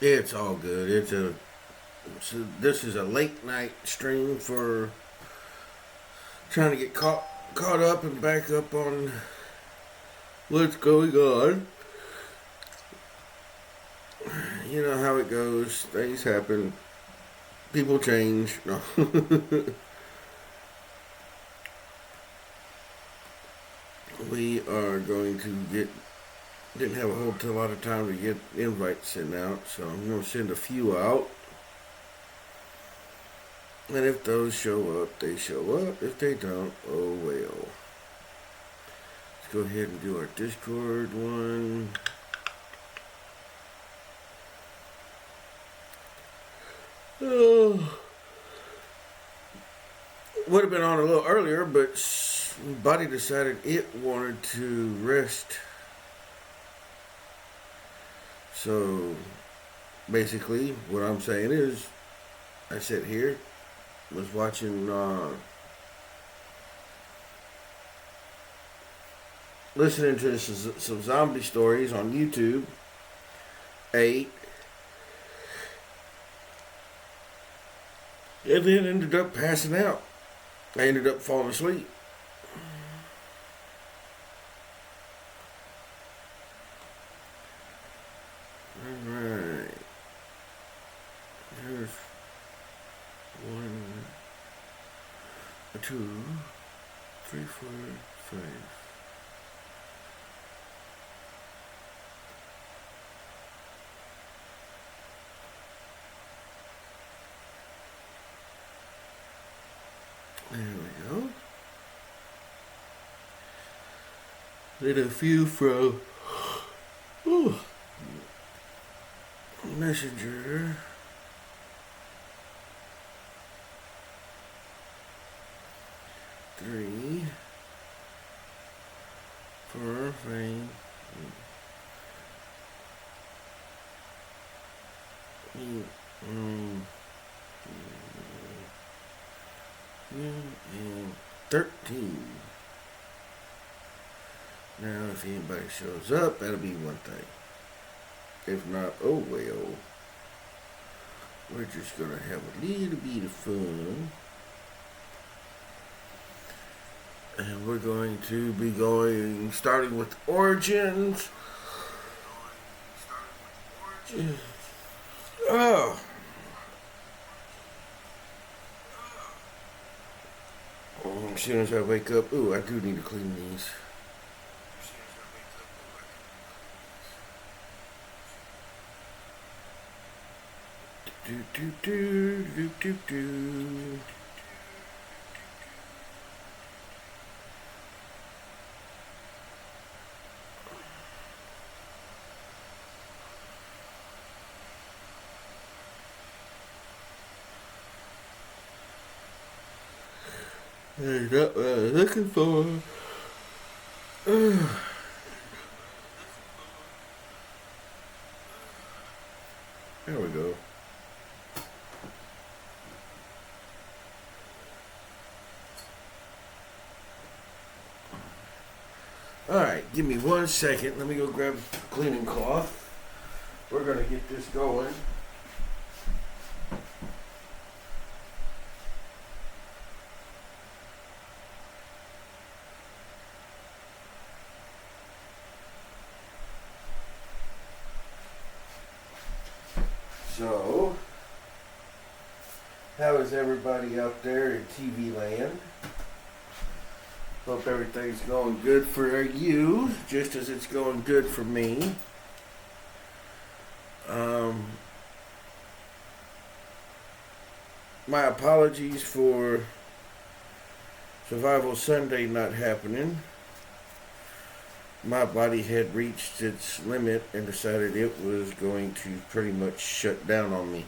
It's all good. This is a late night stream for trying to get caught up and back up on what's going on. You know how it goes. Things happen. People change. No. We are going to didn't have a whole lot of time to get invites sent out, so I'm going to send a few out. And if those show up, they show up. If they don't, oh well. Let's go ahead and do our Discord one. Oh. Would have been on a little earlier, but body decided it wanted to rest. So basically, what I'm saying is, I sit here, was watching, listening to some zombie stories on YouTube, ate, and then ended up passing out. I ended up falling asleep. Alright. Here's 1, 2, 3, 4, 5. There we go. Did a few from Messenger. Three, 4, 5. And 13. Now, if anybody shows up, that'll be one thing. If not, oh well. We're just gonna have a little bit of fun. And we're going to be starting with Origins. Oh. As soon as I wake up, ooh, I do need to clean these. Do. That's not what I was looking for. There we go. Alright, give me 1 second. Let me go grab a cleaning cloth. We're going to get this going. So, how is everybody out there in TV land? Hope everything's going good for you, just as it's going good for me. My apologies for Survival Sunday not happening. My body had reached its limit and decided it was going to pretty much shut down on me.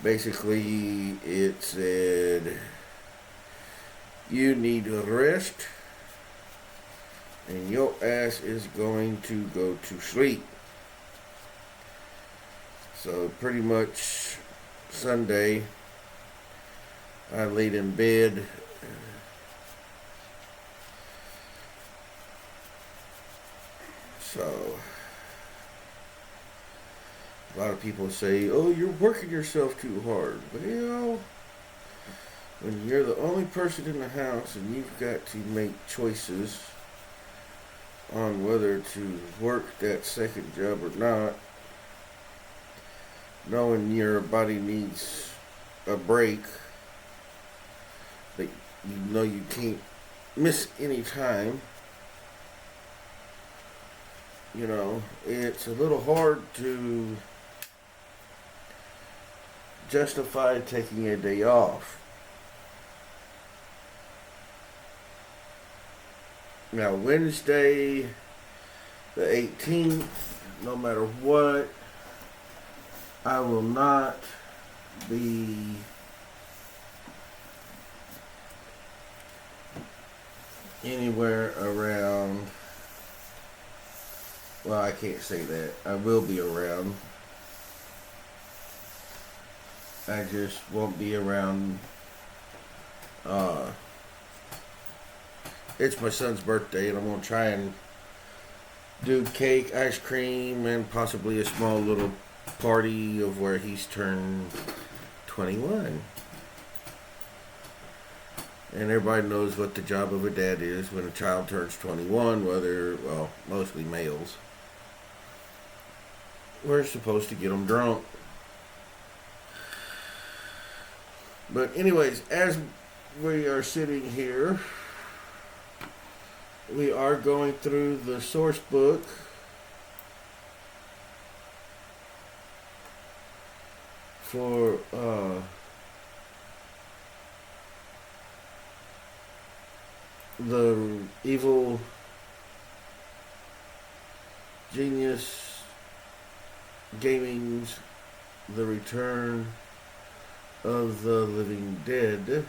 Basically, it said, you need a rest, and your ass is going to go to sleep. So pretty much Sunday, I laid in bed. So A lot of people say, "Oh, you're working yourself too hard." Well, when you're the only person in the house and you've got to make choices on whether to work that second job or not, knowing your body needs a break, that you know you can't miss any time, it's a little hard to justify taking a day off. Now, Wednesday, the 18th, no matter what, I will not be anywhere around. Well, I can't say that. I will be around. I just won't be around. It's my son's birthday, and I'm going to try and do cake, ice cream, and possibly a small little party of where he's turned 21. And everybody knows what the job of a dad is when a child turns 21, mostly males. We're supposed to get them drunk. But anyways, as we are sitting here, we are going through the Sourcebook for the Evil Genius Gaming's The Return of the Living Dead.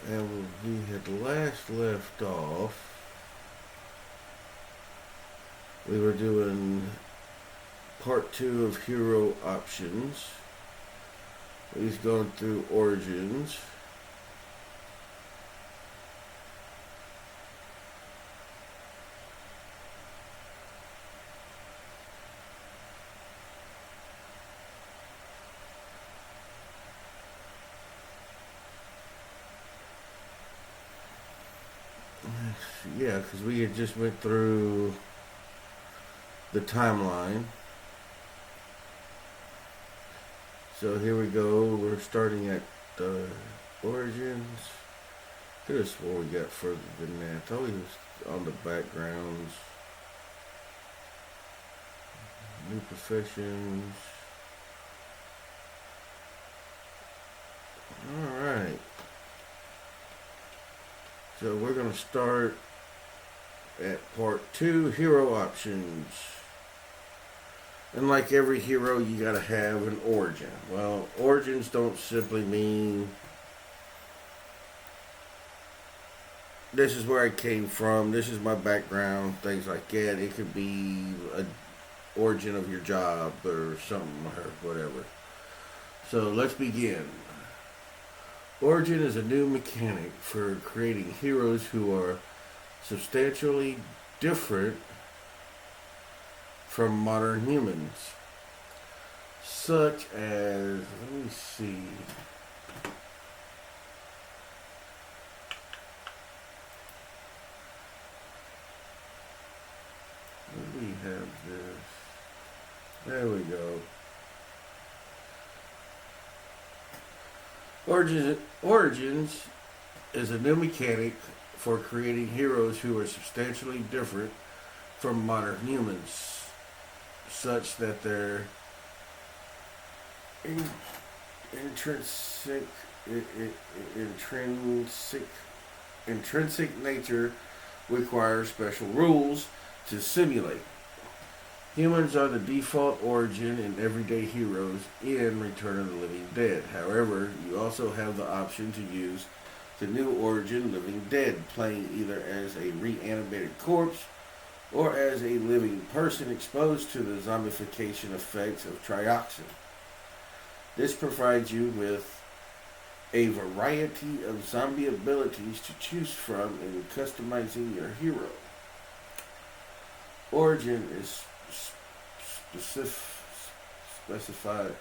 And we had last left off. We were doing part 2 of hero options. He's going through origins. Yeah, because we had just went through the timeline. So here we go. We're starting at the origins. Could have swore we got further than that. I thought he was on the backgrounds. New professions. Alright. So we're going to start at part 2, hero options. And like every hero, you gotta have an origin. Well, origins don't simply mean this is where I came from, this is my background, things like that. It could be an origin of your job or something or whatever. So let's begin. Origin is a new mechanic for creating heroes who are substantially different from modern humans, such as, let me see, we have this, there we go. Origins is a new mechanic for creating heroes who are substantially different from modern humans, such that their intrinsic nature requires special rules to simulate. Humans are the default origin in everyday heroes in Return of the Living Dead. However, you also have the option to use the new origin Living Dead, playing either as a reanimated corpse or as a living person exposed to the zombification effects of trioxin. This provides you with a variety of zombie abilities to choose from in customizing your hero. Origin is specified.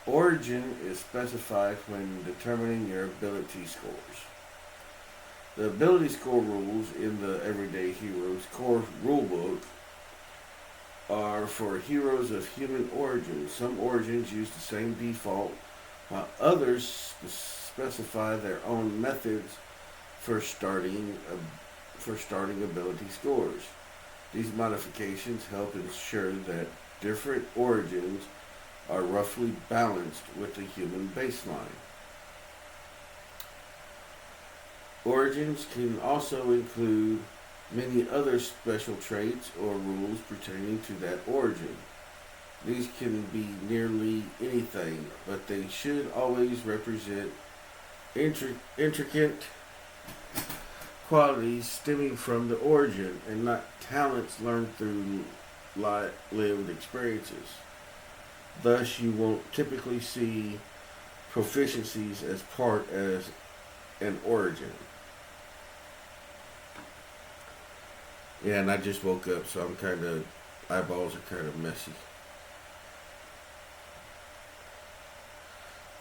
Origin is specified when determining your ability scores. The ability score rules in the Everyday Heroes core rulebook are for heroes of human origin. Some origins use the same default, while others specify their own methods for starting ability scores. These modifications help ensure that different origins are roughly balanced with the human baseline. Origins can also include many other special traits or rules pertaining to that origin. These can be nearly anything, but they should always represent intricate qualities stemming from the origin and not talents learned through lived experiences. Thus, you won't typically see proficiencies as part as an origin. Yeah, and I just woke up, so eyeballs are kind of messy.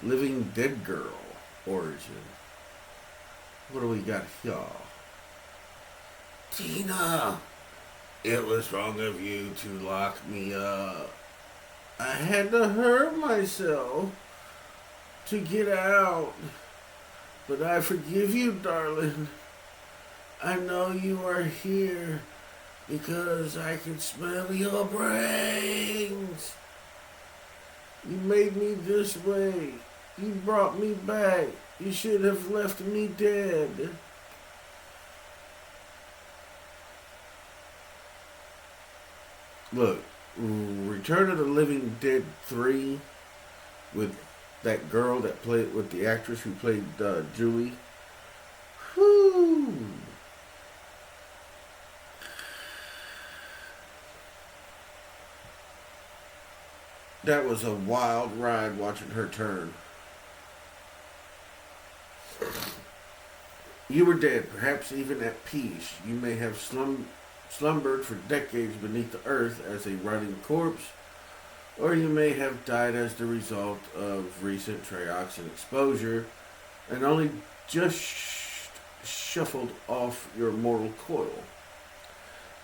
Living Dead Girl origin. What do we got here? Tina, it was wrong of you to lock me up. I had to hurt myself to get out. But I forgive you, darling. I know you are here because I can smell your brains. You made me this way. You brought me back. You should have left me dead. Look, Return of the Living Dead 3 with that girl that played with the actress who played Julie. Whew. That was a wild ride watching her turn. You were dead, perhaps even at peace. You may have slumbered for decades beneath the earth as a rotting corpse, or you may have died as the result of recent trioxin exposure and only just shuffled off your mortal coil.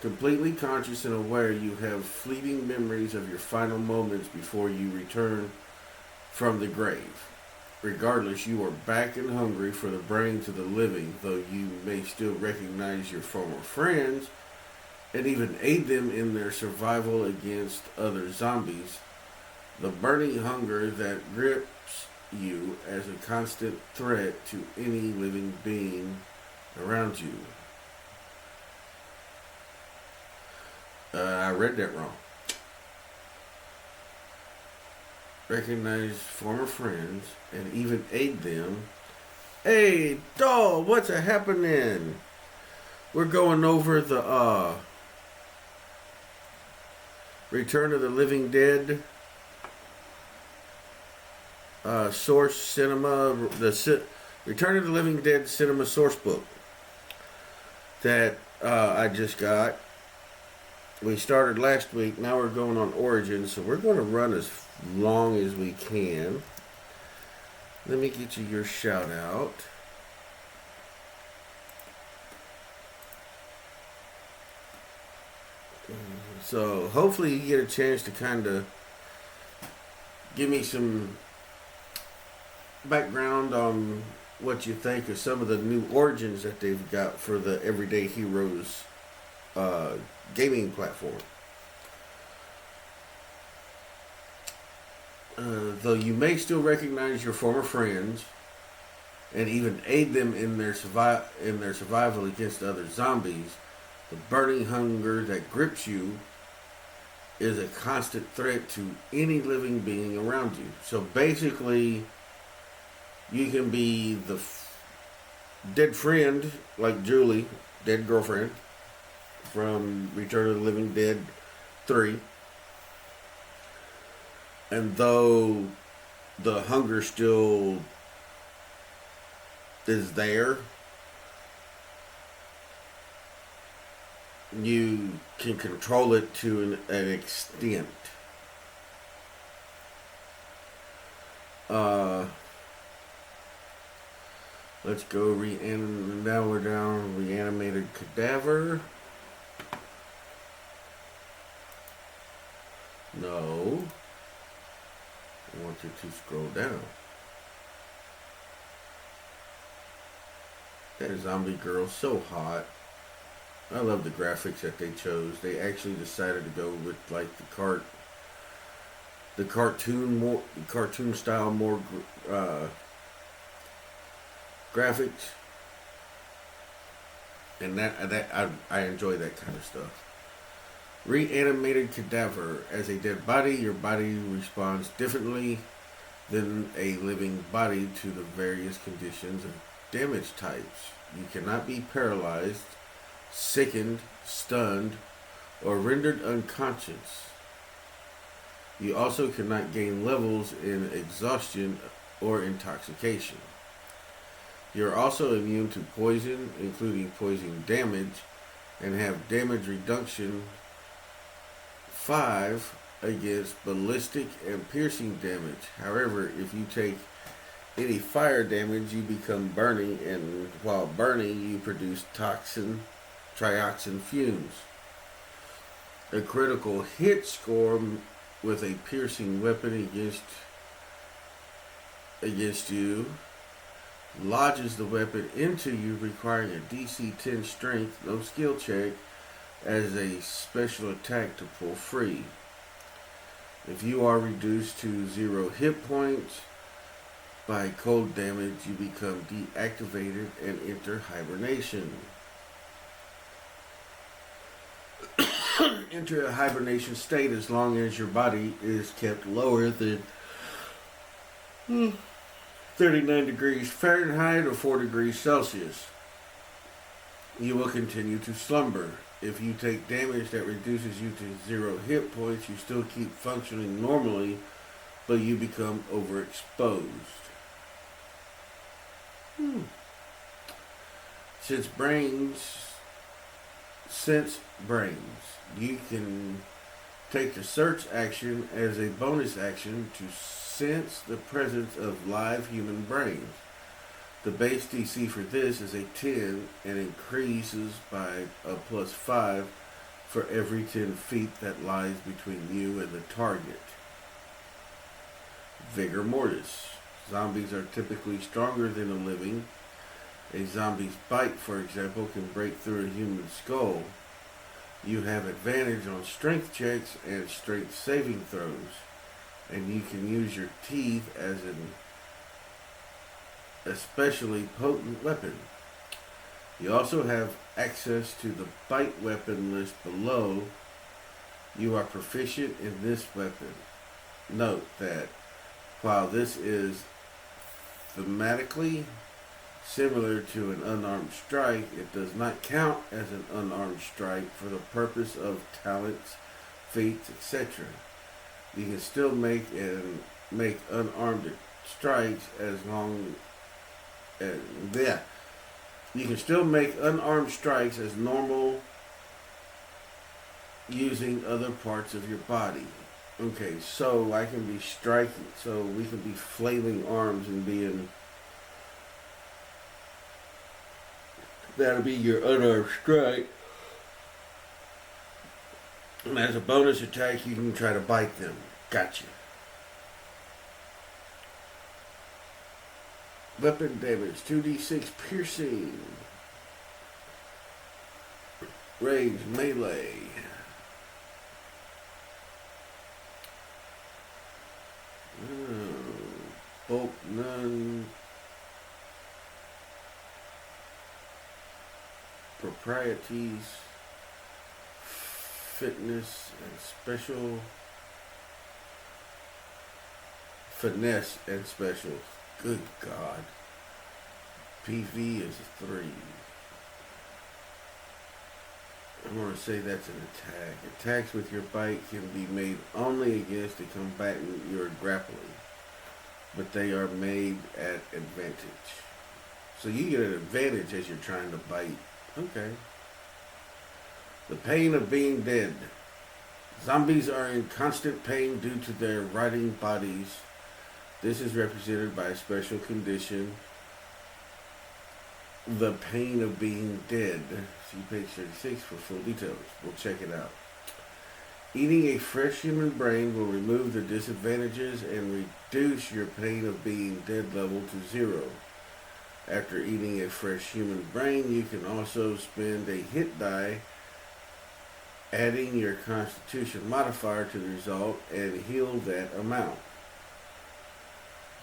Completely conscious and aware, you have fleeting memories of your final moments before you return from the grave. Regardless, you are back and hungry for the brains of the living, though you may still recognize your former friends and even aid them in their survival against other zombies. The burning hunger that grips you as a constant threat to any living being around you. I read that wrong. Recognize former friends and even aid them. Hey, dog, what's a happening? We're going over the Return of the Living Dead Source Cinema, Return of the Living Dead Cinema Sourcebook that I just got. We started last week. Now we're going on Origins, so we're going to run as long as we can. Let me get you your shout out. So hopefully you get a chance to kind of give me some background on what you think of some of the new origins that they've got for the Everyday Heroes gaming platform. Though you may still recognize your former friends and even aid them in their survival against other zombies, the burning hunger that grips you is a constant threat to any living being around you. So basically, you can be the dead friend, like Julie, dead girlfriend, from Return of the Living Dead 3. And though the hunger still is there, you can control it to an extent. Let's go now we're down reanimated cadaver. No. I want you to scroll down. That zombie girl, so hot. I love the graphics that they chose. They actually decided to go with like the cartoon style more graphics, and I enjoy that kind of stuff. Reanimated cadaver. As a dead body, your body responds differently than a living body to the various conditions of damage types. You cannot be paralyzed, sickened, stunned, or rendered unconscious. You also cannot gain levels in exhaustion or intoxication. You are also immune to poison, including poison damage, and have damage reduction 5 against ballistic and piercing damage. However, if you take any fire damage, you become burning, and while burning, you produce trioxin fumes. A critical hit score with a piercing weapon against you lodges the weapon into you, requiring a DC 10 strength, no skill check, as a special attack to pull free. If you are reduced to 0 hit points by cold damage, you become deactivated and enter hibernation. Enter a hibernation state as long as your body is kept lower than 39 degrees Fahrenheit or 4 degrees Celsius. You will continue to slumber. If you take damage that reduces you to 0 hit points, you still keep functioning normally, but you become overexposed. Since brains, you can take the search action as a bonus action to sense the presence of live human brains. The base DC for this is a 10 and increases by a +5 for every 10 feet that lies between you and the target. Vigor Mortis. Zombies are typically stronger than the living. A zombie's bite, for example, can break through a human skull. You have advantage on strength checks and strength saving throws, and you can use your teeth as an especially potent weapon. You also have access to the bite weapon list below. You are proficient in this weapon. Note that while this is thematically similar to an unarmed strike, it does not count as an unarmed strike for the purpose of talents, feats, etc. You can still make unarmed strikes as long as you can still make unarmed strikes as normal using other parts of your body. Okay, so I can be striking, so we can be flailing arms and being, that'll be your unarmed strike. And as a bonus attack, you can try to bite them. Gotcha. Weapon damage, 2d6 piercing. Range, melee. Bulk, none. Proprieties, fitness and special. Finesse and special. Good God. PV is a 3. I'm going to say that's an attack. Attacks with your bite can be made only against a combatant you're grappling, but they are made at advantage. So you get an advantage as you're trying to bite. Okay. The pain of being dead. Zombies are in constant pain due to their rotting bodies. This is represented by a special condition, the pain of being dead. See page 36 for full details. We'll check it out. Eating a fresh human brain will remove the disadvantages and reduce your pain of being dead level to 0. After eating a fresh human brain, you can also spend a hit die, adding your constitution modifier to the result and heal that amount.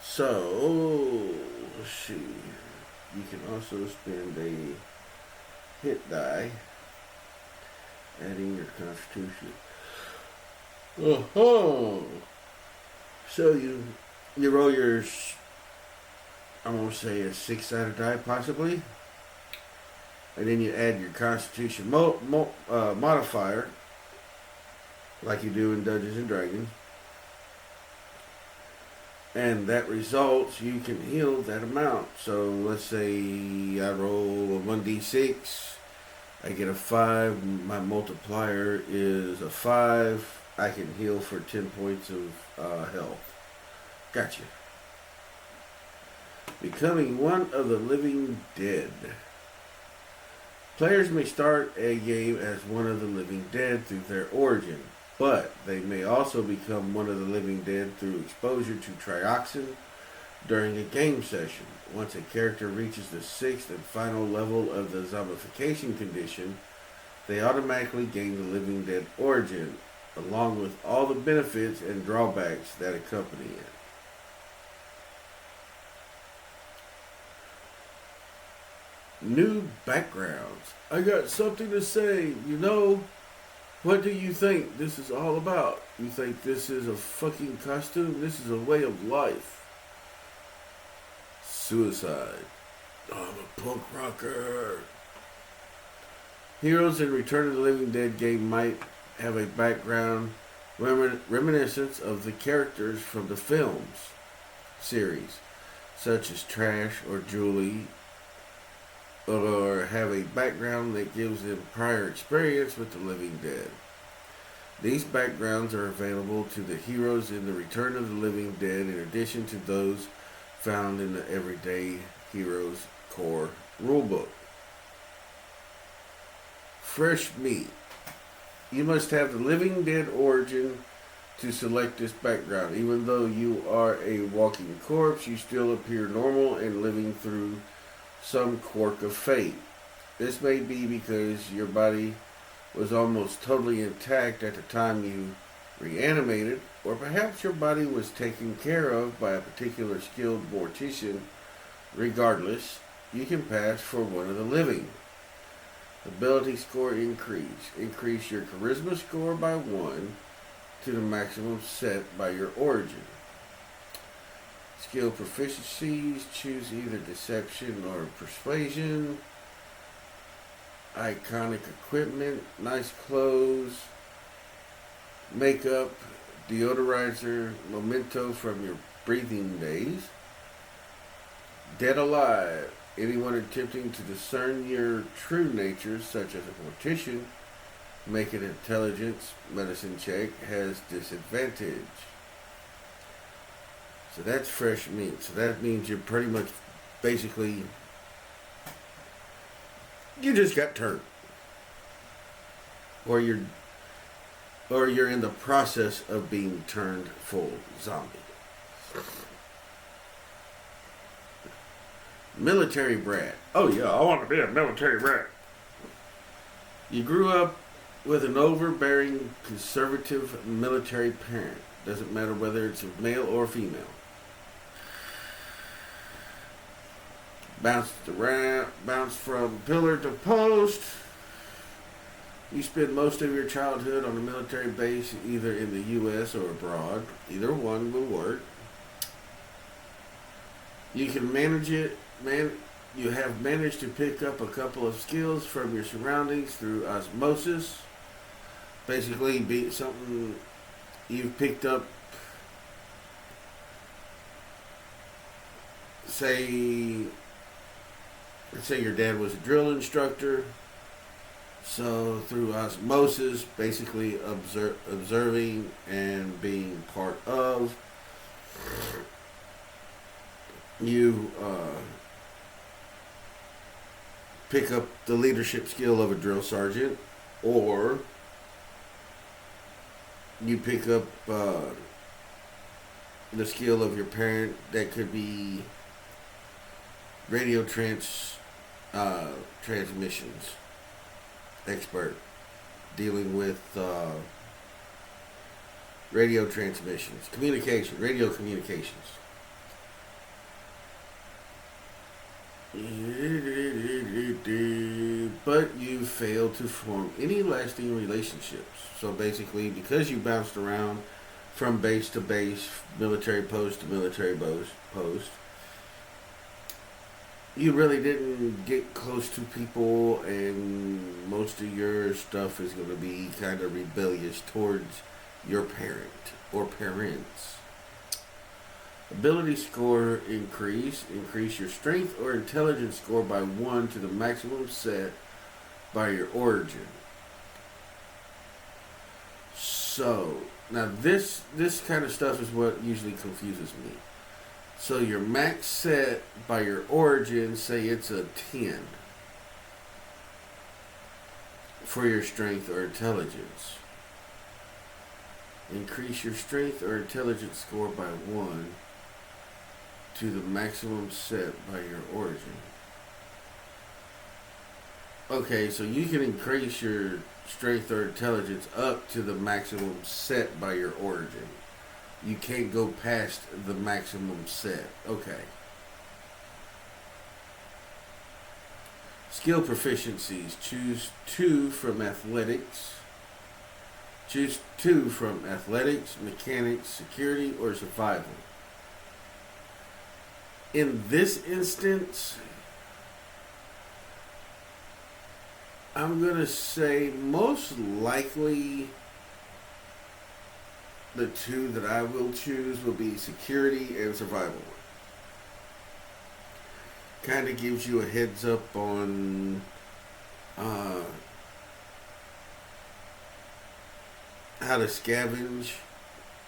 So, let's see. You can also spend a hit die, adding your constitution. So you roll your, I'm going to say a 6-sided die possibly. And then you add your constitution modifier, like you do in Dungeons and Dragons. And that results, you can heal that amount. So let's say I roll a 1d6, I get a 5, my multiplier is a 5, I can heal for 10 points of health. Gotcha. Becoming one of the living dead. Players may start a game as one of the living dead through their origin, but they may also become one of the living dead through exposure to trioxin during a game session. Once a character reaches the 6th and final level of the zombification condition, they automatically gain the living dead origin, along with all the benefits and drawbacks that accompany it. New backgrounds. I got something to say. What do you think this is all about? You think this is a fucking costume? This is a way of life. Suicide. I'm a punk rocker. Heroes in Return of the Living Dead game might have a background reminiscence of the characters from the films series, such as Trash or Julie, or have a background that gives them prior experience with the living dead. These backgrounds are available to the heroes in the Return of the Living Dead in addition to those found in the Everyday Heroes core rulebook. Fresh meat. You must have the living dead origin to select this background. Even though you are a walking corpse, you still appear normal and living through some quirk of fate. This may be because your body was almost totally intact at the time you reanimated, or perhaps your body was taken care of by a particular skilled mortician. Regardless, you can pass for one of the living. Ability score increase. Increase your charisma score by 1 to the maximum set by your origin. Skill proficiencies, choose either deception or persuasion. Iconic equipment, nice clothes, makeup, deodorizer, memento from your breathing days. Dead alive. Anyone attempting to discern your true nature, such as a mortician, make an intelligence medicine check, has disadvantage. So that's fresh meat. So that means you're pretty much, basically, you just got turned, or you're in the process of being turned full zombie. Military brat. Oh yeah, I want to be a military brat. You grew up with an overbearing, conservative military parent. Doesn't matter whether it's a male or female. Bounced from pillar to post. You spend most of your childhood on a military base, either in the U.S. or abroad. Either one will work. You can manage it. You have managed to pick up a couple of skills from your surroundings through osmosis. Basically, be something you've picked up, say, let's say your dad was a drill instructor. So through osmosis, basically observing and being part of, you pick up the leadership skill of a drill sergeant, or you pick up the skill of your parent. That could be radio transmissions expert, dealing with radio transmissions, radio communications. But you fail to form any lasting relationships. So basically, because you bounced around from base to base, military post to military post, you really didn't get close to people, and most of your stuff is going to be kind of rebellious towards your parent or parents. Ability score increase your strength or intelligence score by 1 to the maximum set by your origin. So now this kind of stuff is what usually confuses me. So your max set by your origin, say it's a 10 for your strength or intelligence. Increase your strength or intelligence score by 1 to the maximum set by your origin. Okay, so you can increase your strength or intelligence up to the maximum set by your origin. You can't go past the maximum set. Okay. Skill proficiencies. Choose 2 from athletics. Choose 2 from athletics, mechanics, security, or survival. In this instance, I'm going to say most likely the 2 that I will choose will be security and survival. Kind of gives you a heads up on how to scavenge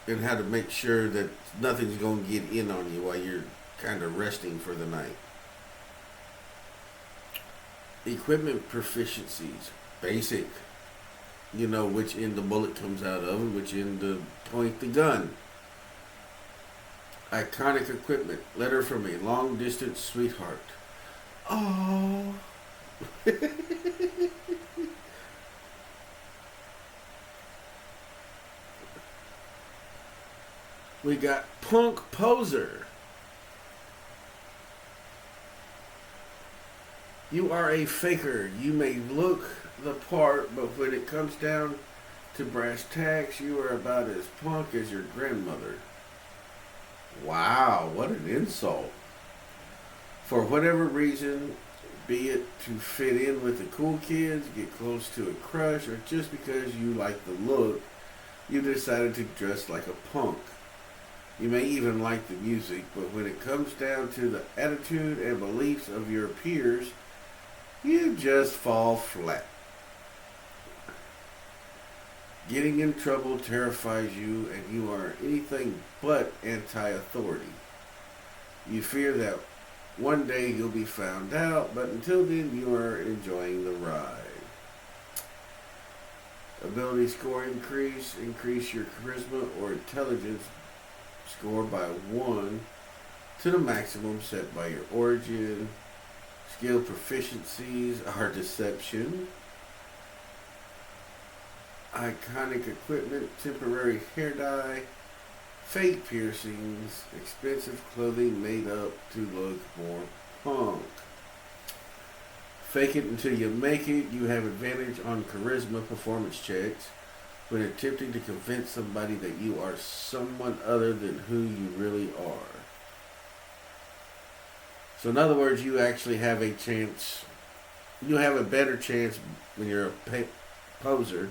and how to make sure that nothing's going to get in on you while you're kind of resting for the night. Equipment proficiencies. Basic. You know which end the bullet comes out of and which end to point the gun. Iconic equipment. Letter from a long distance sweetheart. Oh. We got punk poser. You are a faker. You may look the part, but when it comes down to brass tacks, you are about as punk as your grandmother. Wow, what an insult. For whatever reason, be it to fit in with the cool kids, get close to a crush, or just because you like the look, you decided to dress like a punk. You may even like the music, but when it comes down to the attitude and beliefs of your peers, you just fall flat. Getting in trouble terrifies you, and you are anything but anti-authority. You fear that one day you'll be found out, but until then you are enjoying the ride. Ability score increase your charisma or intelligence score by 1 to the maximum set by your origin. Skill proficiencies are deception, iconic equipment, temporary hair dye, fake piercings, expensive clothing made up to look more punk. Fake it until you make it. You have advantage on charisma performance checks when attempting to convince somebody that you are someone other than who you really are. So in other words, you actually have a chance. You have a better chance when you're a poser.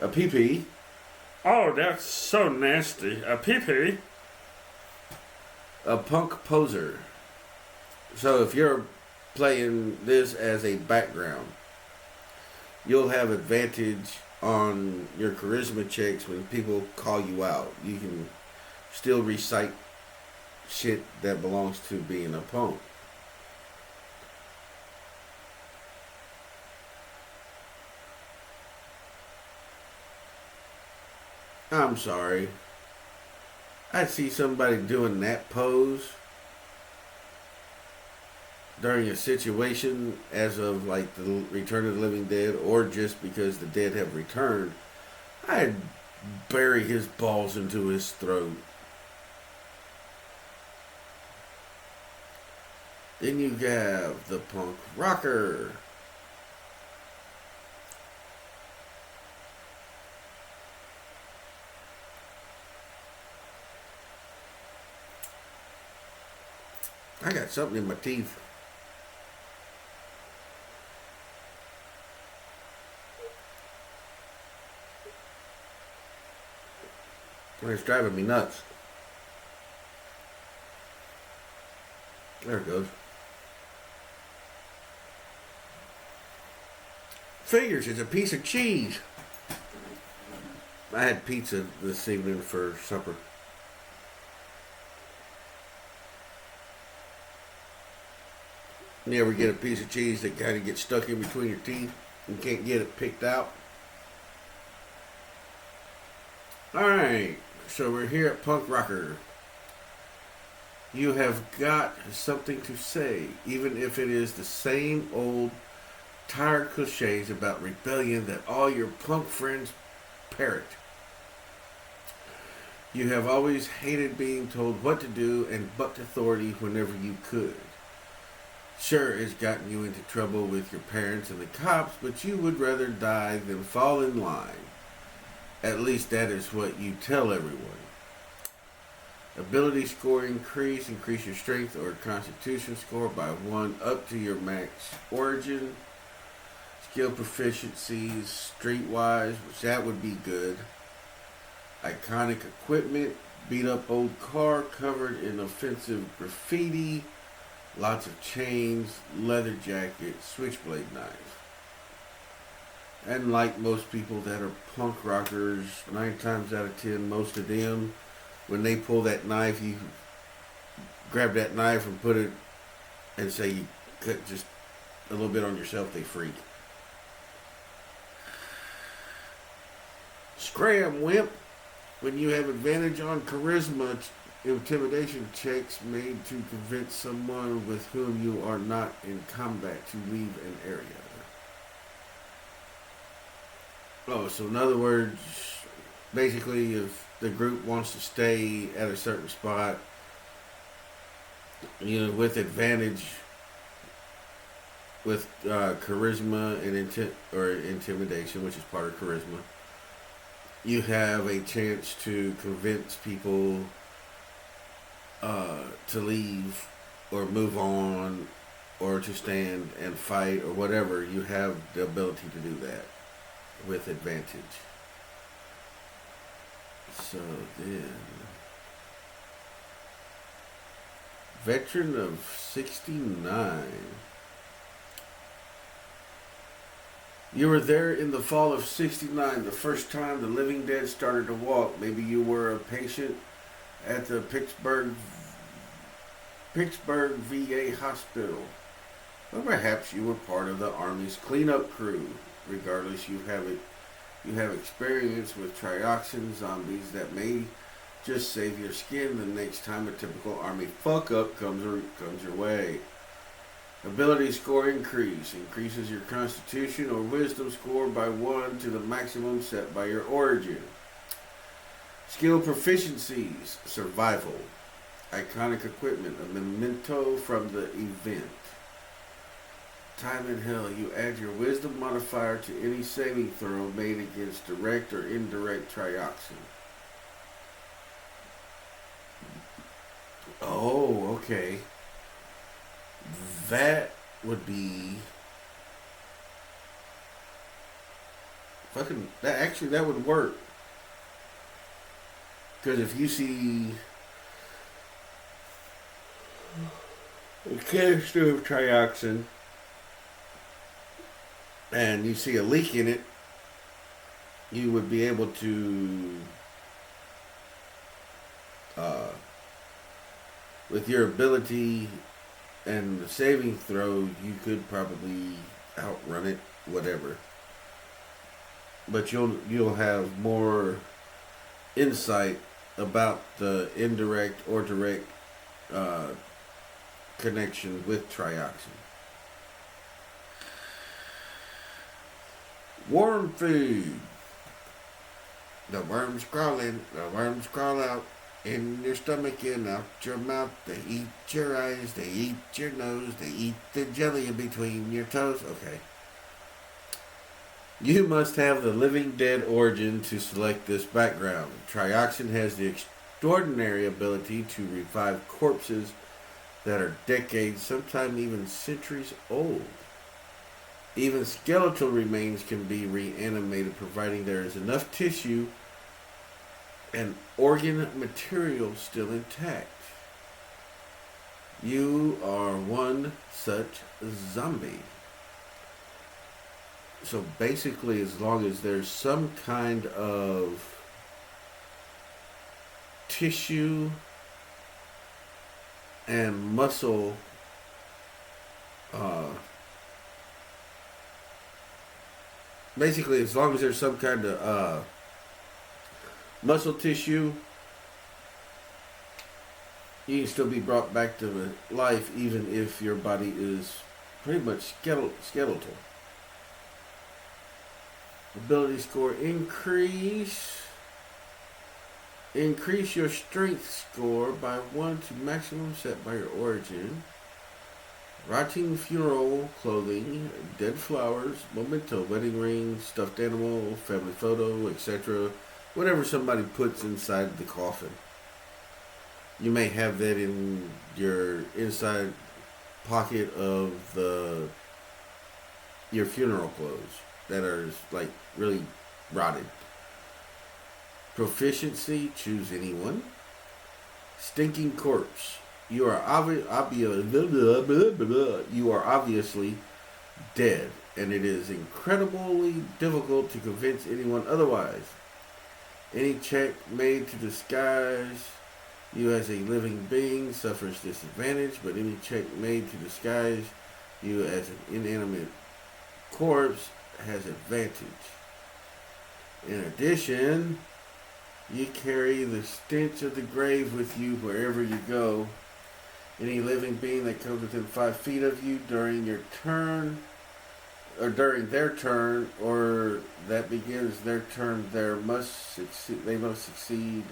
A PP. Oh, that's so nasty. A PP. A punk poser. So if you're playing this as a background. You'll have advantage on your charisma checks when people call you out. You can still recite shit that belongs to being a punk. I'm sorry. I see somebody doing that pose during a situation as of like the Return of the Living Dead, or just because the dead have returned, I'd bury his balls into his throat. Then you have the punk rocker. I got something in my teeth. It's driving me nuts. There it goes. Figures, it's a piece of cheese. I had pizza this evening for supper. You ever get a piece of cheese that kind of gets stuck in between your teeth and can't get it picked out? Alright, so we're here at Punk Rocker. You have got something to say, even if it is the same old tired cliches about rebellion that all your punk friends parrot. You have always hated being told what to do and bucked authority whenever you could. Sure, it's gotten you into trouble with your parents and the cops, but you would rather die than fall in line. At least that is what you tell everyone. Ability score increase your strength or constitution score by 1 up to your max origin. Skill proficiencies, streetwise, which that would be good. Iconic equipment, beat up old car covered in offensive graffiti. Lots of chains, leather jacket, switchblade knife. And like most people that are punk rockers, 9 times out of 10, most of them, when they pull that knife, you grab that knife and put it, and say you cut just a little bit on yourself, they freak. Scram, wimp. When you have advantage on charisma, intimidation checks made to convince someone with whom you are not in combat to leave an area. Oh, so in other words, basically if the group wants to stay at a certain spot, you know, with advantage, with charisma and intimidation, which is part of charisma, you have a chance to convince people to leave or move on or to stand and fight or whatever. You have the ability to do that with advantage. So then, veteran of 69. You were there in the fall of 69, the first time the living dead started to walk. Maybe you were a patient at the Pittsburgh VA hospital. Or perhaps you were part of the Army's cleanup crew. Regardless, you have experience with trioxin zombies that may just save your skin the next time a typical Army fuck up comes your way. Ability score increases your constitution or wisdom score by 1 to the maximum set by your origin. Skill proficiencies, survival. Iconic equipment, a memento from the event. Time in hell, you add your wisdom modifier to any saving throw made against direct or indirect trioxin. Oh, okay. That would be fucking that would work. Because if you see a canister of trioxin and you see a leak in it, you would be able to, uh, with your ability and the saving throw, you could probably outrun it, whatever. But you'll have more insight about the indirect or direct uh, connection with trioxin. Worm food. The worms crawling, the worms crawl out in your stomach and out your mouth. They eat your eyes, they eat your nose, they eat the jelly in between your toes. Okay. You must have the living dead origin to select this background. Trioxin has the extraordinary ability to revive corpses that are decades, sometimes even centuries old. Even skeletal remains can be reanimated providing there is enough tissue and organ material still intact. You are one such zombie. So basically, as long as there's some kind of tissue and muscle basically as long as there's some kind of muscle tissue, you can still be brought back to life even if your body is pretty much skeletal. Ability score increase. Increase your strength score by 1 to maximum set by your origin. Rotting funeral clothing, dead flowers, memento, wedding ring, stuffed animal, family photo, etc. Whatever somebody puts inside the coffin. You may have that in your inside pocket of your funeral clothes that are like really rotted. Proficiency, choose anyone. Stinking corpse. You are obviously dead, and it is incredibly difficult to convince anyone otherwise. Any check made to disguise you as a living being suffers disadvantage, but any check made to disguise you as an inanimate corpse has advantage. In addition, you carry the stench of the grave with you wherever you go. Any living being that comes within 5 feet of you during your turn, or during their turn, or that begins their turn, they must succeed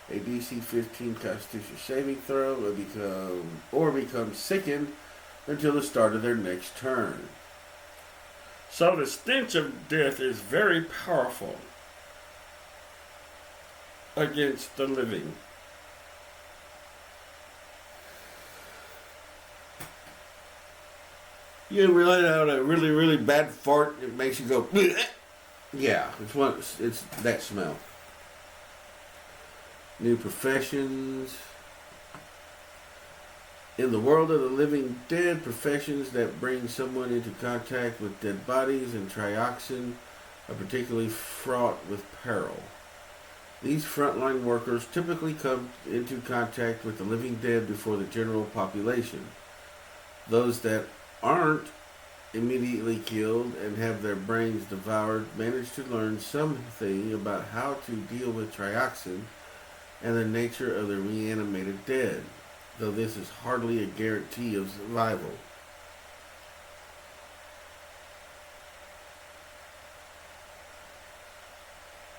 a DC 15 Constitution saving throw, or become sickened until the start of their next turn. So the stench of death is very powerful against the living. You ever let out a really, really bad fart? It makes you go, bleh. Yeah, it's that smell. New professions. In the world of the living dead, professions that bring someone into contact with dead bodies and trioxin are particularly fraught with peril. These frontline workers typically come into contact with the living dead before the general population. Those that aren't immediately killed and have their brains devoured manage to learn something about how to deal with trioxin and the nature of the reanimated dead, though this is hardly a guarantee of survival.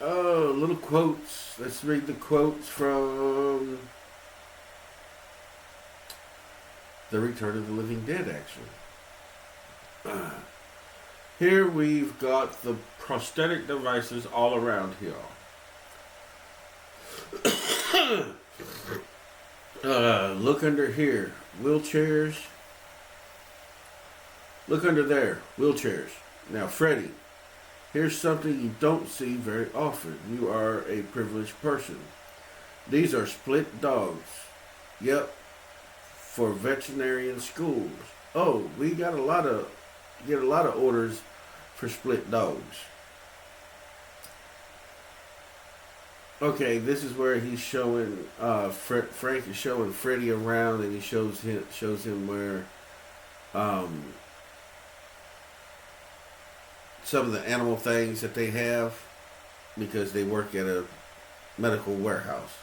Oh, little quotes. Let's read the quotes from The Return of the Living Dead, actually. Here we've got the prosthetic devices all around here. Look under here. Wheelchairs. Look under there. Wheelchairs. Now, Freddy, here's something you don't see very often. You are a privileged person. These are split dogs. Yep. For veterinarian schools. Oh, we get a lot of orders for split dogs. Okay, this is where he's showing Frank is showing Freddy around, and he shows him where some of the animal things that they have because they work at a medical warehouse,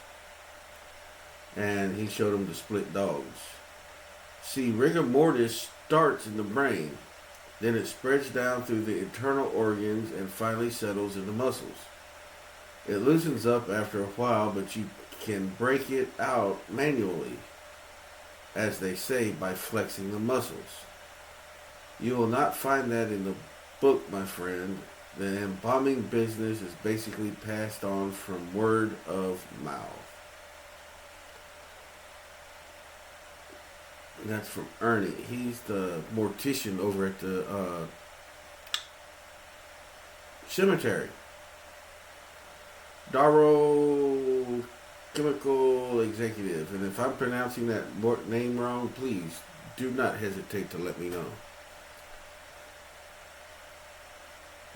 and he showed them the split dogs. See, rigor mortis starts in the brain, then it spreads down through the internal organs and finally settles in the muscles. It loosens up after a while, but you can break it out manually, as they say, by flexing the muscles. You will not find that in the book, my friend. The embalming business is basically passed on from word of mouth. And that's from Ernie. He's the mortician over at the cemetery. Darrow Chemical Executive. And if I'm pronouncing that name wrong, please do not hesitate to let me know.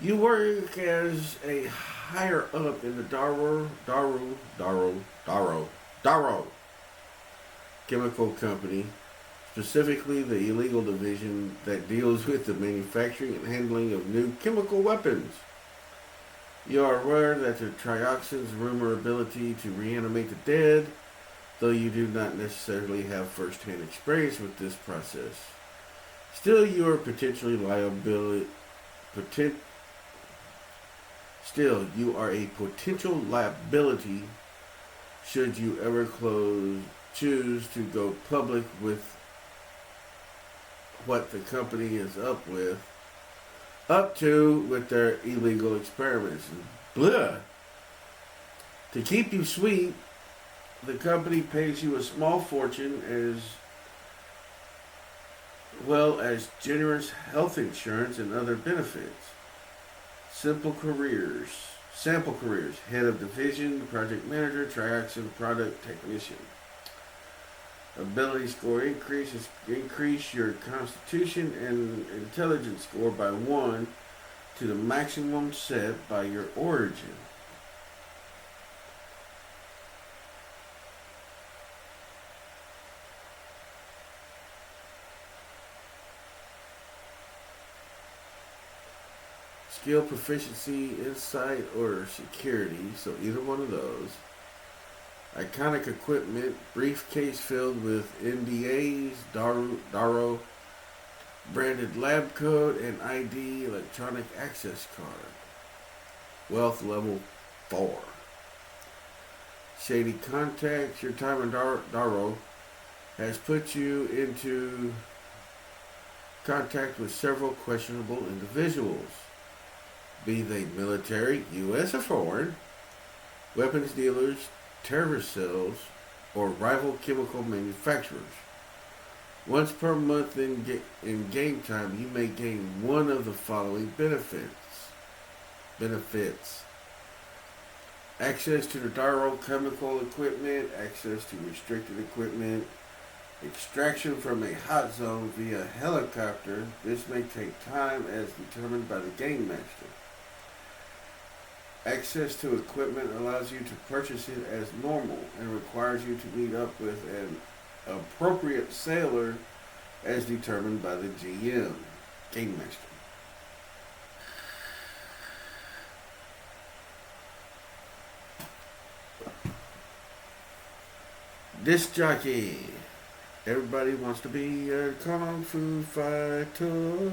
You work as a higher up in the Darrow Chemical Company, specifically the illegal division that deals with the manufacturing and handling of new chemical weapons. You are aware that the trioxin's rumor ability to reanimate the dead, though you do not necessarily have first-hand experience with this process. Still, you are a potential liability should you ever choose to go public with what the company is up to with their illegal experiments. Blah. To keep you sweet, the company pays you a small fortune as well as generous health insurance and other benefits. Sample careers, head of division, project manager, trioxin product technician. Ability score increase your constitution and intelligence score by 1 to the maximum set by your origin. Skill, proficiency, insight, or security, so either one of those. Iconic equipment, briefcase filled with NDAs, Darrow branded lab coat, and ID electronic access card. Wealth level 4. Shady contacts. Your time in Darrow has put you into contact with several questionable individuals, be they military, U.S. or foreign, weapons dealers, terrorist cells, or rival chemical manufacturers. Once per month in game time, you may gain one of the following benefits. Access to the Darrow chemical equipment, access to restricted equipment, extraction from a hot zone via helicopter. This may take time as determined by the game master. Access to equipment allows you to purchase it as normal and requires you to meet up with an appropriate sailor as determined by the GM, Game Master. Disc jockey. Everybody wants to be a kung fu fighter.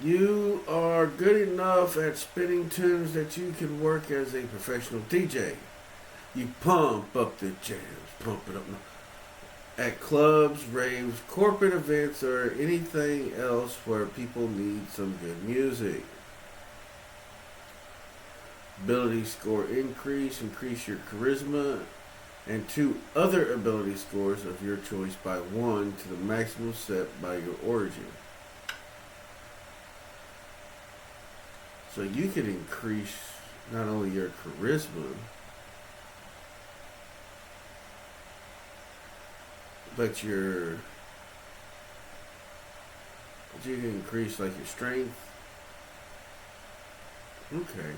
You are good enough at spinning tunes that you can work as a professional DJ. You pump up the jams, pump it up at clubs, raves, corporate events, or anything else where people need some good music. Ability score increase your charisma and 2 other ability scores of your choice by 1 to the maximum set by your origin. So you can increase not only your charisma, but your You can increase like your strength. Okay.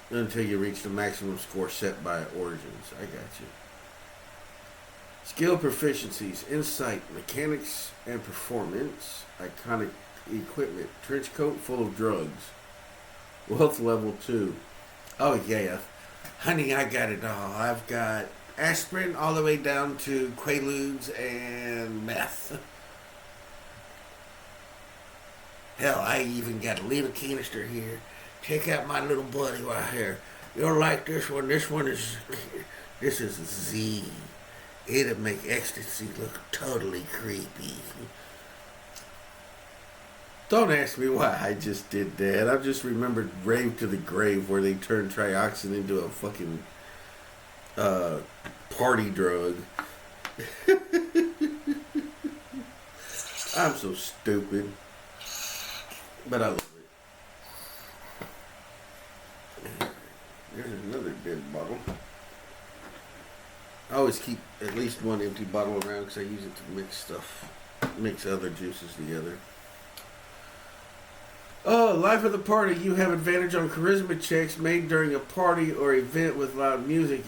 Until you reach the maximum score set by Origins. I got you. Skill proficiencies, insight, mechanics, and performance. Iconic equipment. Trench coat full of drugs. Wealth level 2. Oh yeah. Honey, I got it all. I've got aspirin all the way down to Quaaludes and meth. Hell, I even got a little canister here. Check out my little buddy right here. You'll like this one. This is Z. It'll make ecstasy look totally creepy. Don't ask me why I just did that. I just remembered Rave to the Grave where they turned trioxin into a fucking party drug. I'm so stupid. But I love it. There's another dead bottle. I always keep at least one empty bottle around because I use it to mix other juices together. Oh, life of the party. You have advantage on charisma checks made during a party or event with loud music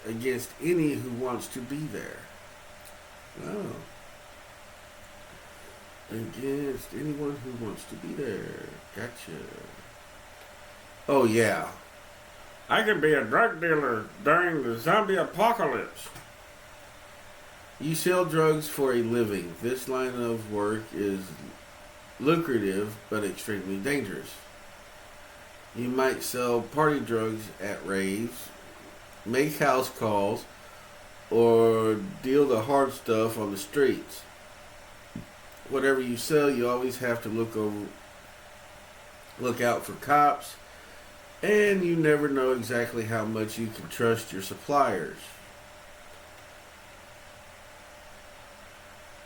against any who wants to be there. Oh. Against anyone who wants to be there. Gotcha. Oh, yeah. I could be a drug dealer during the zombie apocalypse. You sell drugs for a living. This line of work is lucrative but extremely dangerous. You might sell party drugs at raves, make house calls, or deal the hard stuff on the streets. Whatever you sell, you always have to look out for cops, and you never know exactly how much you can trust your suppliers.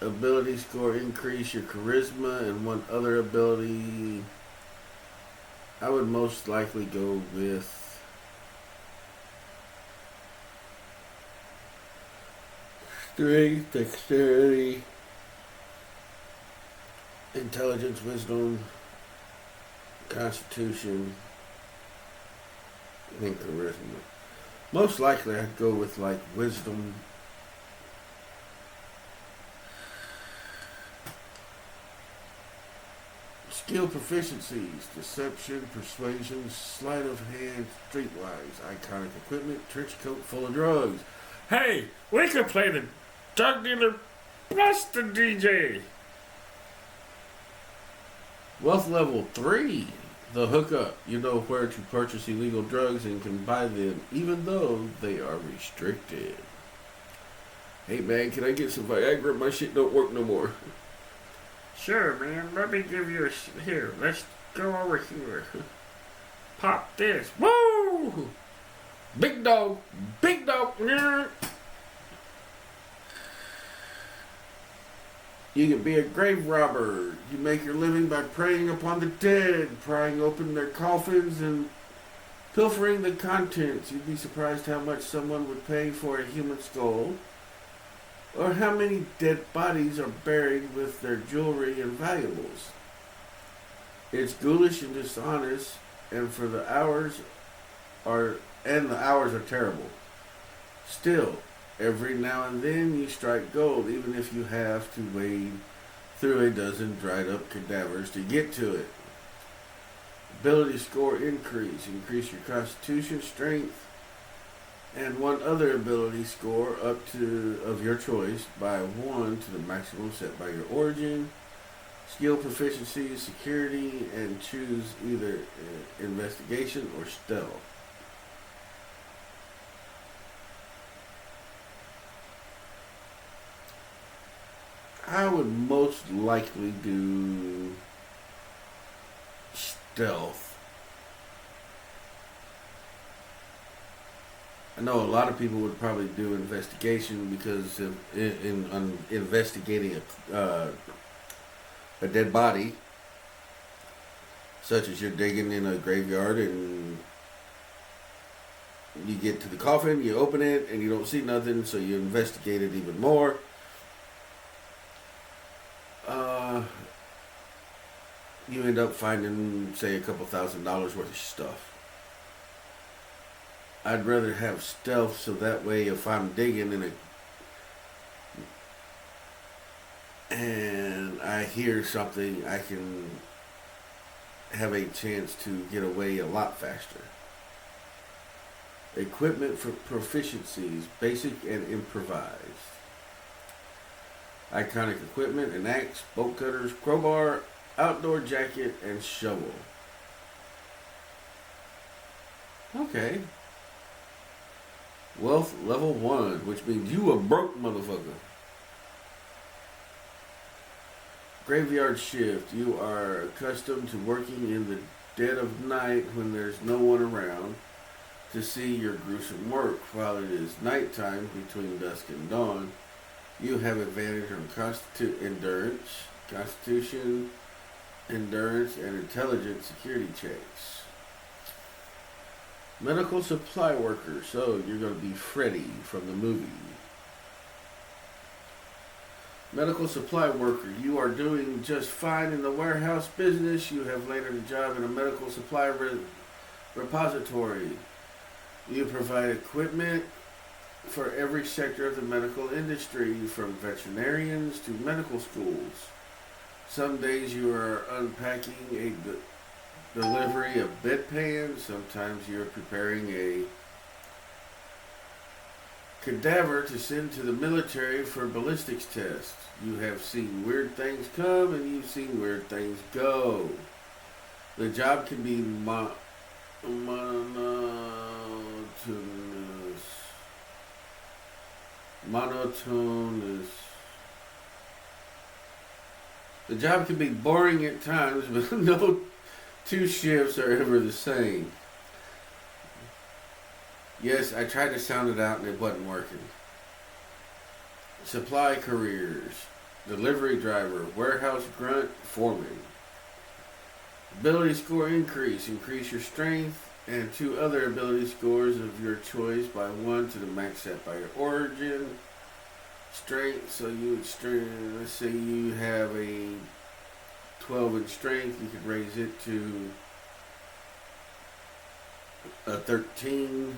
Ability score, increase your charisma, and one other ability. I would most likely go with strength, dexterity, intelligence, wisdom, constitution, and charisma. Most likely I'd go with like wisdom. Skill proficiencies, deception, persuasion, sleight of hand, streetwise, iconic equipment, trench coat full of drugs. Hey, we could play the drug dealer plus the DJ. Wealth level 3, the hookup. You know where to purchase illegal drugs and can buy them even though they are restricted. Hey man, can I get some Viagra? My shit don't work no more. Sure, man. Let me give you here. Let's go over here. Pop this. Woo! Big dog, big dog. Yeah. You can be a grave robber. You make your living by preying upon the dead, prying open their coffins and pilfering the contents. You'd be surprised how much someone would pay for a human skull, or how many dead bodies are buried with their jewelry and valuables. It's ghoulish and dishonest, and the hours are terrible. Still, every now and then you strike gold, even if you have to wade through a dozen dried up cadavers to get to it. Ability score increase your constitution, strength, and one other ability score up to of your choice by 1 to the maximum set by your origin. Skill proficiency, security, and choose either investigation or stealth. I would most likely do stealth. I know a lot of people would probably do investigation because in investigating a dead body, such as you're digging in a graveyard and you get to the coffin, you open it, and you don't see nothing, so you investigate it even more. you end up finding, say, a couple $1,000s worth of stuff. I'd rather have stealth so that way if I'm digging and I hear something, I can have a chance to get away a lot faster. Equipment for proficiencies, basic and improvised. Iconic equipment, an axe, bolt cutters, crowbar, outdoor jacket, and shovel. Okay. Wealth level 1, which means you a broke motherfucker. Graveyard shift. You are accustomed to working in the dead of night when there's no one around to see your gruesome work. While it is nighttime between dusk and dawn, you have advantage on constitution, endurance, and intelligence security checks. Medical supply worker. So you're going to be Freddy from the movie. Medical supply worker. You are doing just fine in the warehouse business. You have landed a job in a medical supply repository. You provide equipment for every sector of the medical industry, from veterinarians to medical schools. Some days you are unpacking a delivery of bedpans. Sometimes you are preparing a cadaver to send to the military for ballistics tests. You have seen weird things come and you've seen weird things go. The job can be monotonous. The job can be boring at times, but no two shifts are ever the same. Yes, I tried to sound it out and it wasn't working. Supply careers. Delivery driver, warehouse grunt, foreman. Ability score increase. Increase your strength and 2 other ability scores of your choice by 1 to the max set by your origin. Strength, so you would strength, let's say you have a 12 in strength, you could raise it to a 13.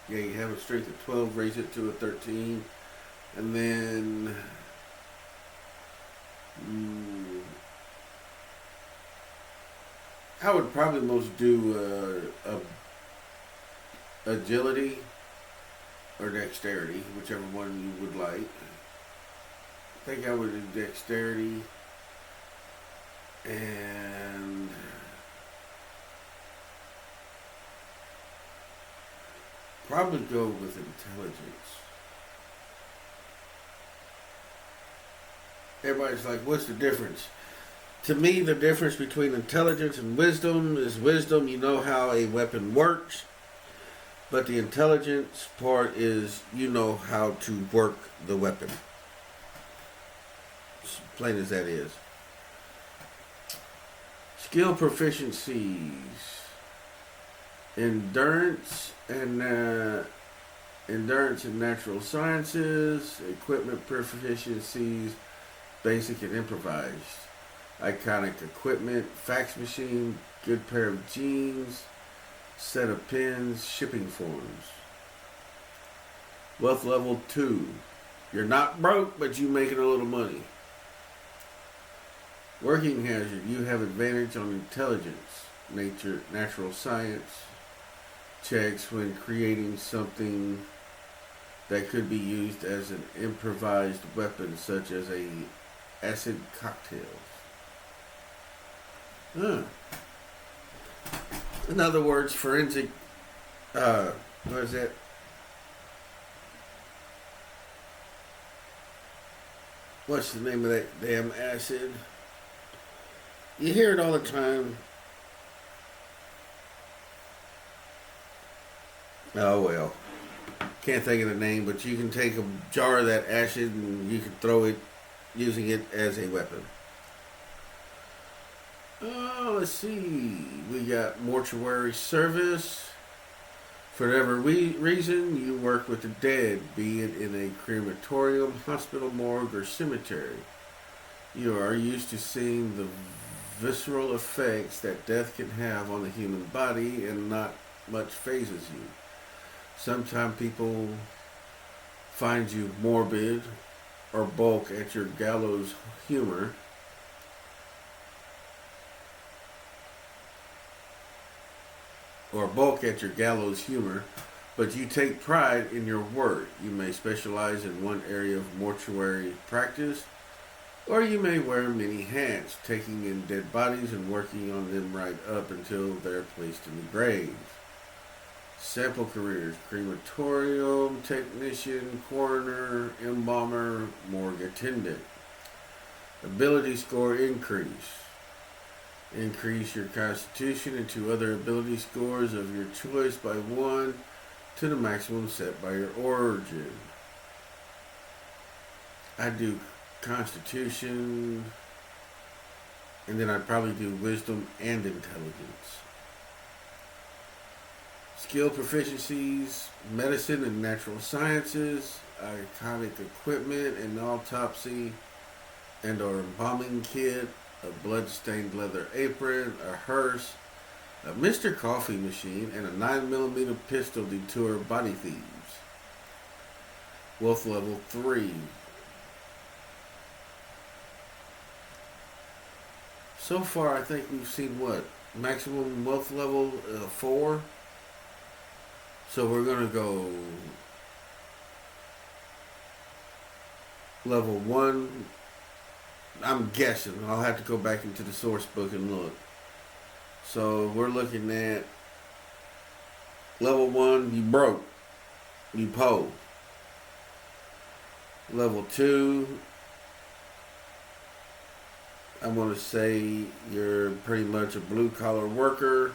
Yeah, you have a strength of 12, raise it to a 13. And then I would probably most do agility or dexterity, whichever one you would like. I think I would do dexterity and probably go with intelligence. Everybody's like, what's the difference? To me, the difference between intelligence and wisdom is wisdom, you know how a weapon works. But the intelligence part is you know how to work the weapon. As plain as that is. Skill proficiencies. Endurance and natural sciences. Equipment proficiencies. Basic and improvised. Iconic equipment. Fax machine. Good pair of jeans. Set of pins, shipping forms. Wealth level 2. You're not broke, but you making a little money. Working hazard. You have advantage on intelligence, natural science checks when creating something that could be used as an improvised weapon, such as a acid cocktail. In other words, forensic, what is that? What's the name of that damn acid? You hear it all the time. Oh well. Can't think of the name, but you can take a jar of that acid and you can throw it using it as a weapon. Oh, let's see. We got mortuary service. For whatever reason, you work with the dead, be it in a crematorium, hospital, morgue, or cemetery. You are used to seeing the visceral effects that death can have on the human body, and not much phases you. Sometimes people find you morbid or balk at your gallows humor. Or balk at your gallows humor, but you take pride in your work. You may specialize in one area of mortuary practice, or you may wear many hats, taking in dead bodies and working on them right up until they're placed in the grave. Sample careers: crematorium technician, coroner, embalmer, morgue attendant. Ability score increase. Increase your constitution and 2 other ability scores of your choice by 1 to the maximum set by your origin. I do constitution, and then I'd probably do wisdom and intelligence. Skill proficiencies: medicine and natural sciences, iconic equipment, an autopsy and or embalming kit, a blood-stained leather apron, a hearse, a Mr. Coffee machine, and a 9mm pistol deter body thieves. Wealth level 3. So far, I think we've seen what? Maximum wealth level 4. So we're going to go level 1. I'm guessing. I'll have to go back into the source book and look. So we're looking at level 1, you broke. You po. Level 2, I'm going to say you're pretty much a blue collar worker.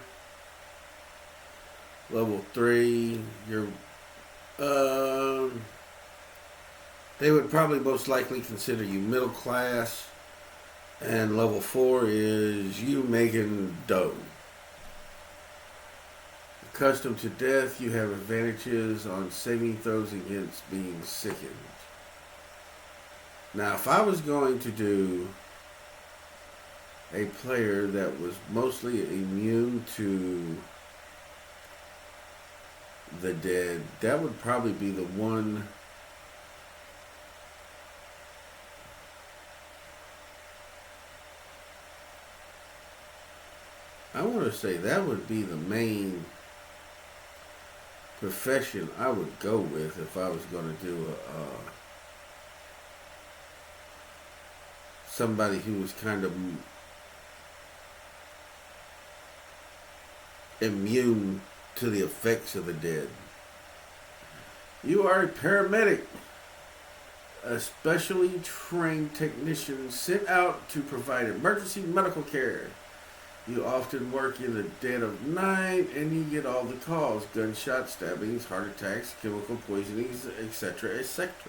Level 3, you're they would probably most likely consider you middle class. And level 4 is you making dough. Accustomed to death, you have advantages on saving throws against being sickened. Now, if I was going to do a player that was mostly immune to the dead, that would probably be the one. I want to say that would be the main profession I would go with if I was going to do somebody who was kind of immune to the effects of the dead. You are a paramedic, a specially trained technician sent out to provide emergency medical care. You often work in the dead of night, and you get all the calls: gunshot stabbings, heart attacks, chemical poisonings, etc., etc.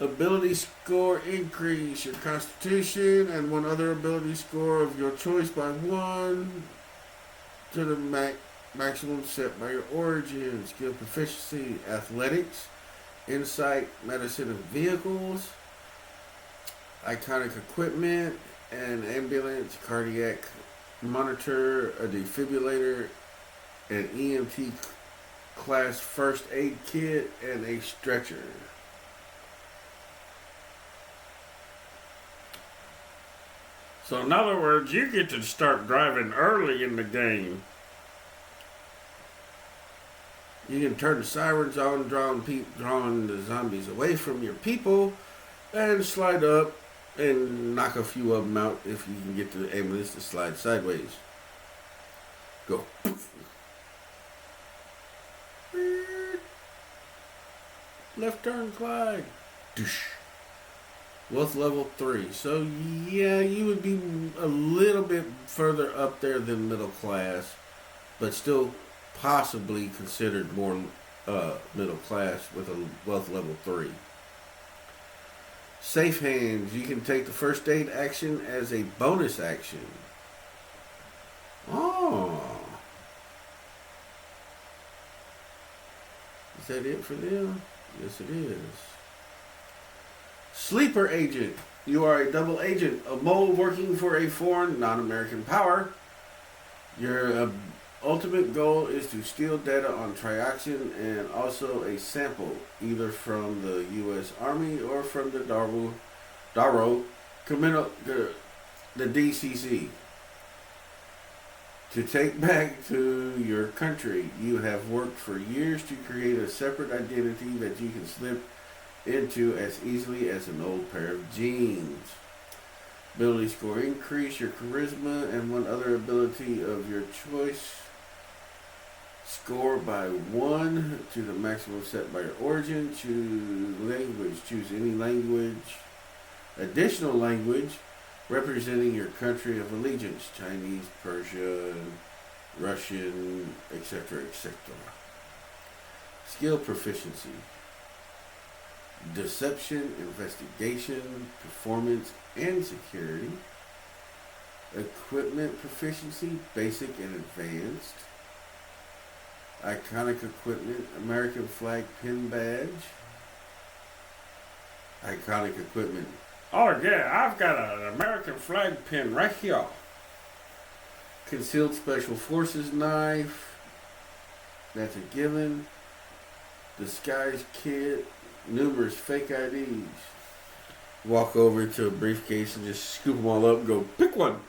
Ability score increase: your constitution and 1 other ability score of your choice by 1 to the maximum set by your origin. Skill proficiency: athletics, insight, medicine, and vehicles. Iconic equipment, an ambulance, cardiac monitor, a defibrillator, an EMT class first aid kit, and a stretcher. So in other words, you get to start driving early in the game. You can turn the sirens on, drawing the zombies away from your people, and slide up and knock a few of them out if you can get the ambulance to slide sideways. Go. Left turn, Clyde. Wealth level 3. So yeah, you would be a little bit further up there than middle class, but still possibly considered more middle class with a wealth level 3. Safe hands. You can take the first aid action as a bonus action. Oh. Is that it for them? Yes, it is. Sleeper agent. You are a double agent, a mole working for a foreign, non-American power. Your ultimate goal is to steal data on trioxin and also a sample, either from the U.S. Army or from the Daro the DCC. To take back to your country, you have worked for years to create a separate identity that you can slip into as easily as an old pair of jeans. Ability score increase, your charisma, and one other ability of your choice. Score by 1 to the maximum set by your origin. Choose language. Choose any language. Additional language representing your country of allegiance. Chinese, Persian, Russian, etc., etc. Skill proficiency. Deception, investigation, performance, and security. Equipment proficiency, basic and advanced. Iconic equipment, American flag pin badge. Iconic equipment. Oh yeah, I've got an American flag pin right here. Concealed special forces knife. That's a given. Disguise kit. Numerous fake IDs. Walk over to a briefcase and just scoop them all up and go, pick one.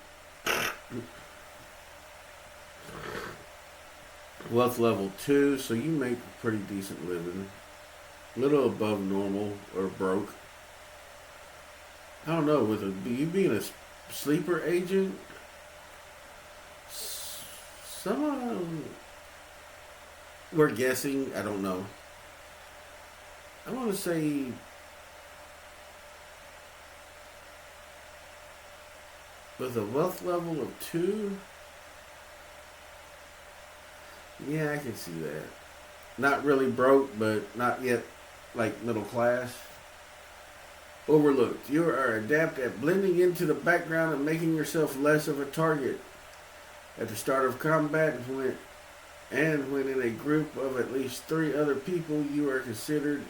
Wealth level 2, so you make a pretty decent living. A little above normal or broke. I don't know, with you being a sleeper agent, we're guessing, I don't know. I want to say with a wealth level of 2, yeah, I can see that. Not really broke, but not yet like middle class. Overlooked. You are adept at blending into the background and making yourself less of a target. At the start of combat, when in a group of at least 3 other people, you are considered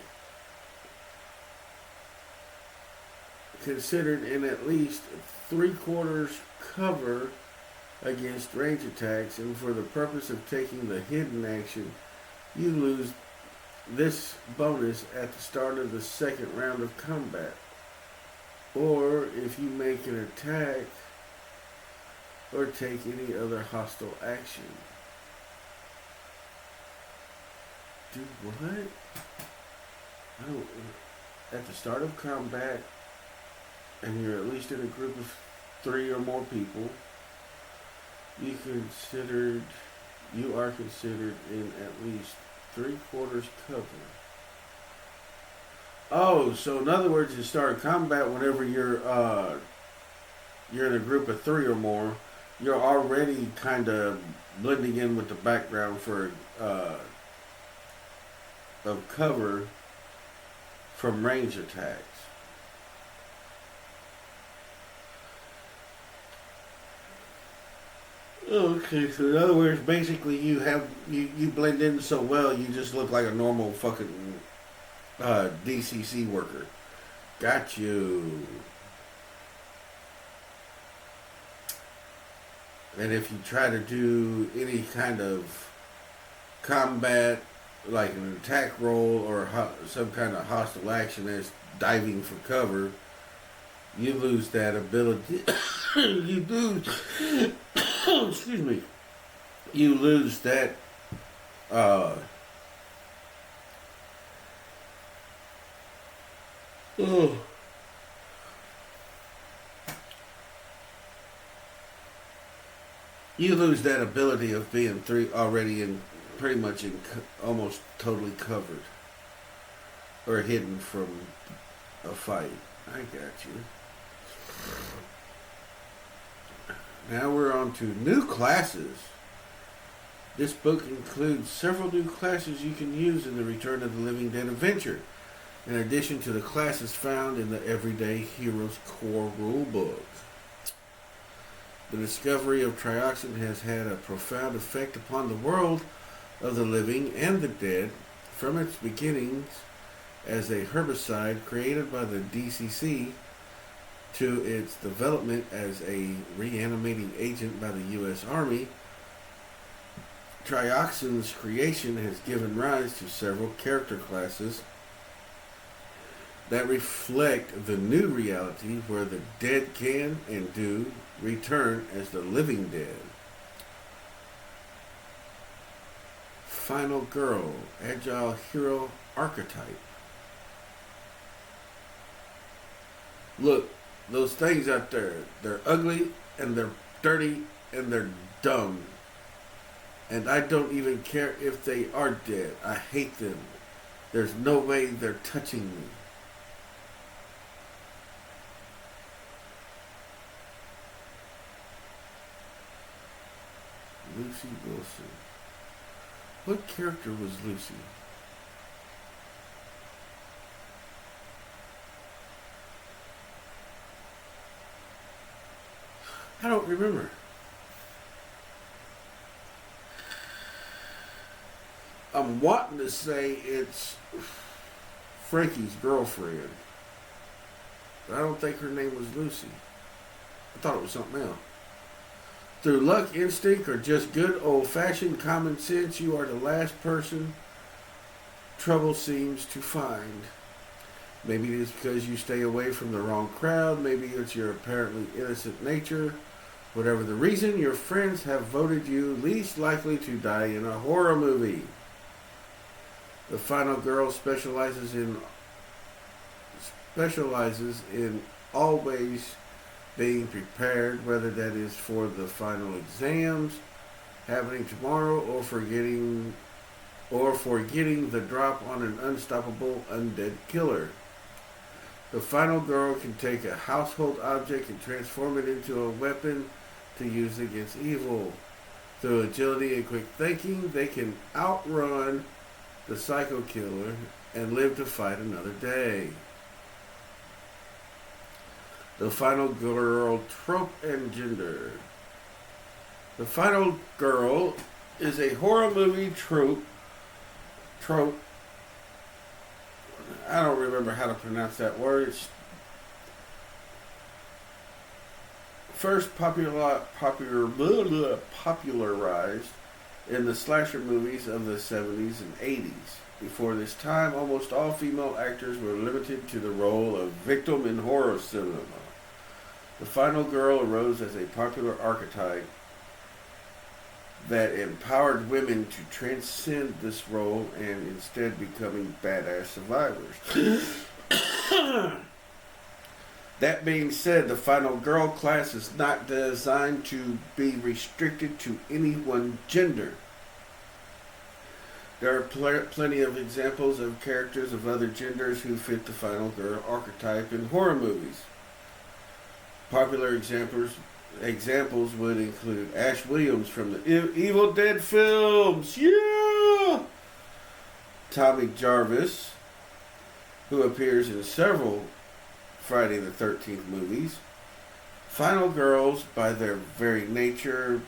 in at least 3/4 cover against range attacks, and for the purpose of taking the hidden action, you lose this bonus at the start of the second round of combat. Or if you make an attack or take any other hostile action. Do what? I don't. At the start of combat, and you're at least in a group of 3 or more people, you are considered in at least 3/4 cover. Oh, so in other words, you start combat whenever you're in a group of 3 or more, you're already kind of blending in with the background for of cover from range attacks. Okay, so in other words, basically you blend in so well, you just look like a normal fucking DCC worker. Got you. And if you try to do any kind of combat, like an attack roll or some kind of hostile action as diving for cover, you lose that ability. You lose. Excuse me. You lose that. You lose that ability of being already in pretty much almost totally covered or hidden from a fight. I got you. Now we're on to new classes. This book includes several new classes you can use in the Return of the Living Dead adventure, in addition to the classes found in the Everyday Heroes Core Rulebook. The discovery of trioxin has had a profound effect upon the world of the living and the dead. From its beginnings as a herbicide created by the DCC to its development as a reanimating agent by the U.S. Army. Trioxin's creation has given rise to several character classes that reflect the new reality where the dead can and do return as the living dead. Final Girl, Agile Hero Archetype. Look, those things out there, they're ugly and they're dirty and they're dumb. And I don't even care if they are dead. I hate them. There's no way they're touching me. Lucy Wilson. What character was Lucy? I don't remember. I'm wanting to say it's Frankie's girlfriend. But I don't think her name was Lucy. I thought it was something else. Through luck, instinct, or just good old-fashioned common sense, you are the last person trouble seems to find. Maybe it's because you stay away from the wrong crowd. Maybe it's your apparently innocent nature. Whatever the reason, your friends have voted you least likely to die in a horror movie. The Final Girl specializes in always being prepared, whether that is for the final exams happening tomorrow or for getting the drop on an unstoppable undead killer. The Final Girl can take a household object and transform it into a weapon to use against evil. Through agility and quick thinking, they can outrun the psycho killer and live to fight another day. The Final Girl trope and gender. The Final Girl is a horror movie trope. I don't remember how to pronounce that word. It's first popularized in the slasher movies of the 70s and 80s. Before this time, almost all female actors were limited to the role of victim in horror cinema. The Final Girl arose as a popular archetype that empowered women to transcend this role and instead becoming badass survivors. That being said, the Final Girl class is not designed to be restricted to any one gender. There are plenty of examples of characters of other genders who fit the Final Girl archetype in horror movies. Popular examples would include Ash Williams from the Evil Dead films, yeah! Tommy Jarvis, who appears in several Friday the 13th movies. Final girls, by their very nature,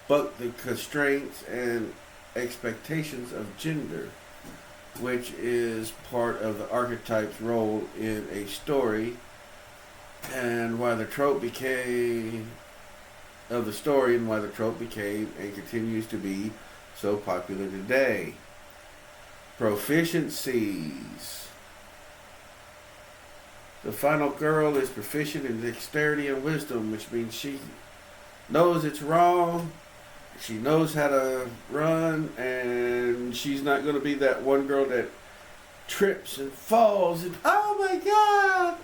buck the constraints and expectations of gender, which is part of the archetype's role in a story, and why the trope became and continues to be so popular today. Proficiencies. The Final Girl is proficient in dexterity and wisdom, which means she knows it's wrong, she knows how to run, and she's not going to be that one girl that trips and falls and, oh my god,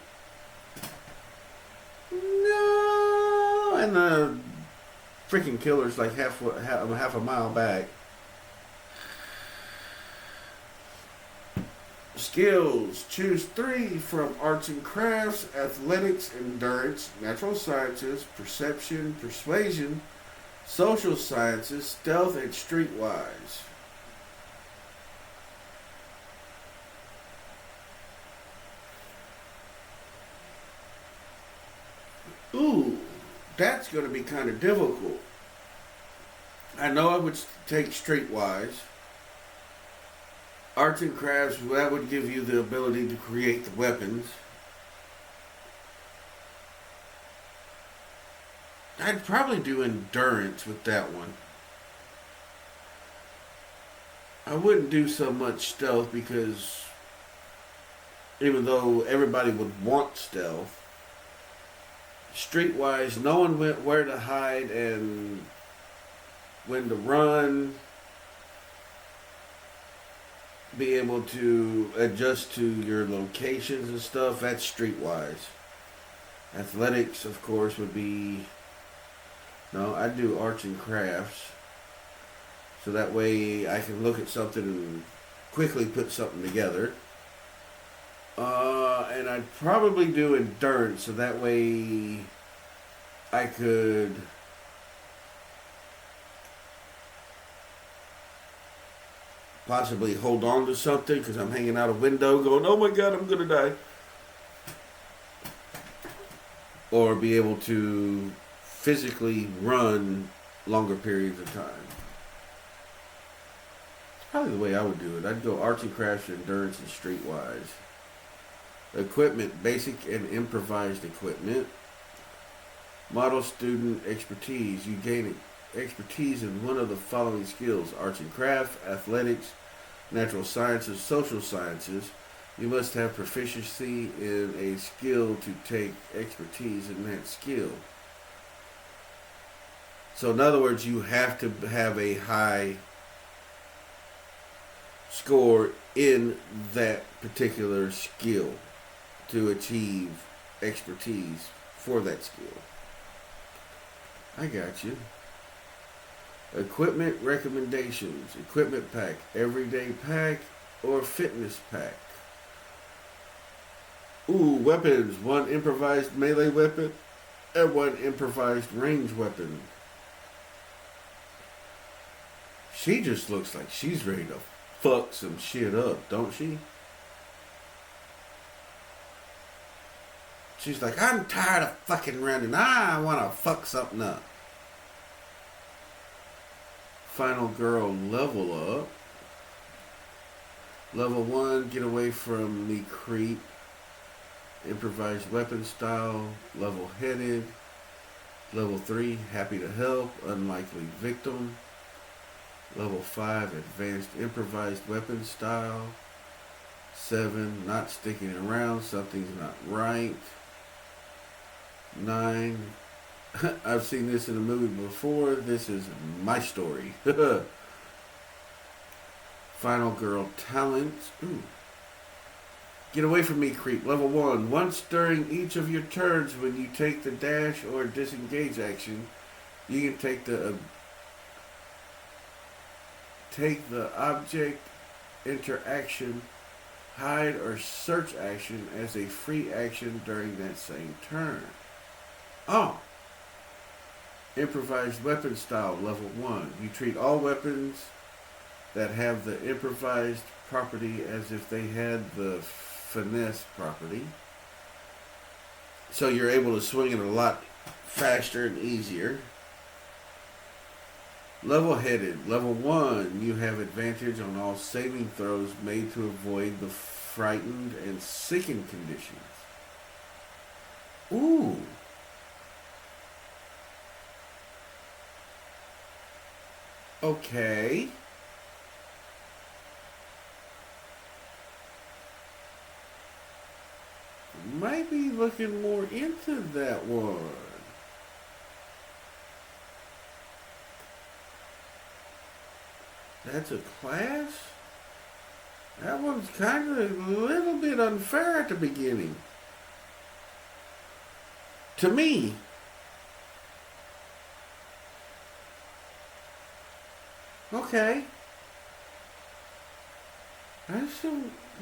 no, and the freaking killer's like half a mile back. Skills. Choose 3 from arts and crafts, athletics, endurance, natural sciences, perception, persuasion, social sciences, stealth, and streetwise. Ooh, that's going to be kind of difficult. I know I would take streetwise. Arts and crafts, that would give you the ability to create the weapons. I'd probably do endurance with that one. I wouldn't do so much stealth because even though everybody would want stealth, streetwise, no one went where to hide and when to run, be able to adjust to your locations and stuff. That's streetwise. Athletics, of course, would be no. I'd do arts and crafts, so that way I can look at something and quickly put something together. And I'd probably do endurance, so that way I could possibly hold on to something because I'm hanging out a window going, oh my god, I'm going to die. Or be able to physically run longer periods of time. It's probably the way I would do it. I'd go arts and crafts, endurance, and streetwise. Equipment, basic and improvised equipment. Model student expertise. You gain expertise in one of the following skills: arts and crafts, athletics, natural sciences, social sciences. You must have proficiency in a skill to take expertise in that skill. So in other words, you have to have a high score in that particular skill to achieve expertise for that skill. I got you. Equipment recommendations. Equipment pack. Everyday pack or fitness pack. Ooh, weapons. One improvised melee weapon and one improvised range weapon. She just looks like she's ready to fuck some shit up, don't she? She's like, I'm tired of fucking running. I want to fuck something up. Final girl level up. Level 1, get away from the creep. Improvised weapon style. Level headed. Level 3, happy to help. Unlikely victim. Level 5, advanced improvised weapon style. 7, not sticking around. Something's not right. 9, I've seen this in a movie before. This is my story. Final girl talents. Ooh. Get away from me, creep. Level 1. Once during each of your turns, when you take the dash or disengage action, you can take the object interaction, hide, or search action as a free action during that same turn. Oh. Improvised weapon style, level 1. You treat all weapons that have the improvised property as if they had the finesse property. So you're able to swing it a lot faster and easier. Level headed, level 1. You have advantage on all saving throws made to avoid the frightened and sickened conditions. Ooh. Okay. Might be looking more into that one. That's a class? That one's kind of a little bit unfair at the beginning. To me. Okay.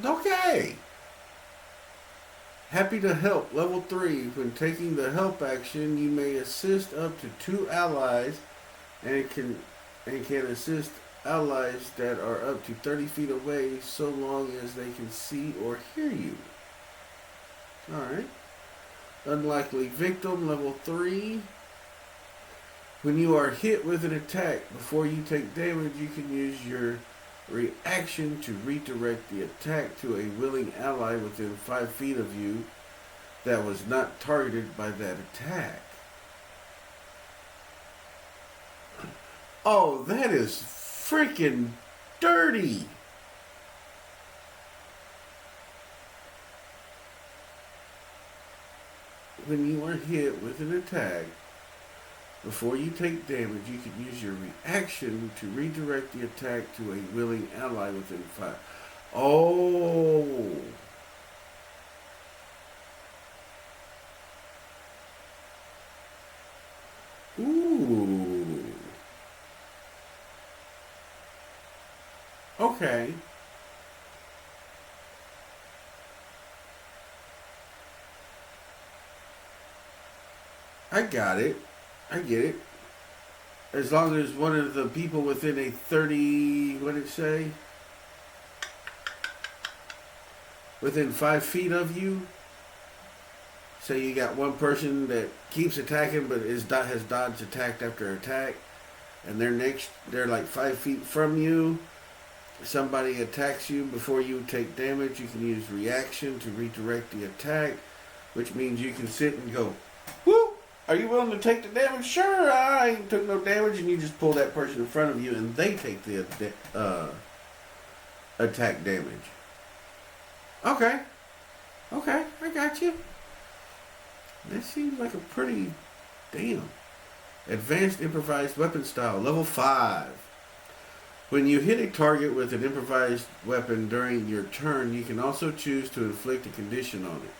Okay. Happy to help. Level 3. When taking the help action, you may assist up to 2 allies and can assist allies that are up to 30 feet away so long as they can see or hear you. Alright. Unlikely victim. Level 3. When you are hit with an attack, before you take damage, you can use your reaction to redirect the attack to a willing ally within 5 feet of you that was not targeted by that attack. Oh, that is freaking dirty. When you are hit with an attack, before you take damage, you can use your reaction to redirect the attack to a willing ally within 5. Oh. Ooh. Okay. I got it. I get it. As long as one of the people within a 30, what did it say? Within 5 feet of you. Say you got one person that keeps attacking but has dodged attack after attack. And they're like 5 feet from you. Somebody attacks you before you take damage. You can use reaction to redirect the attack. Which means you can sit and go, whoop! Are you willing to take the damage? Sure, I ain't took no damage, and you just pull that person in front of you, and they take the attack damage. Okay, I got you. That seems like a pretty advanced improvised weapon style, level 5. When you hit a target with an improvised weapon during your turn, you can also choose to inflict a condition on it.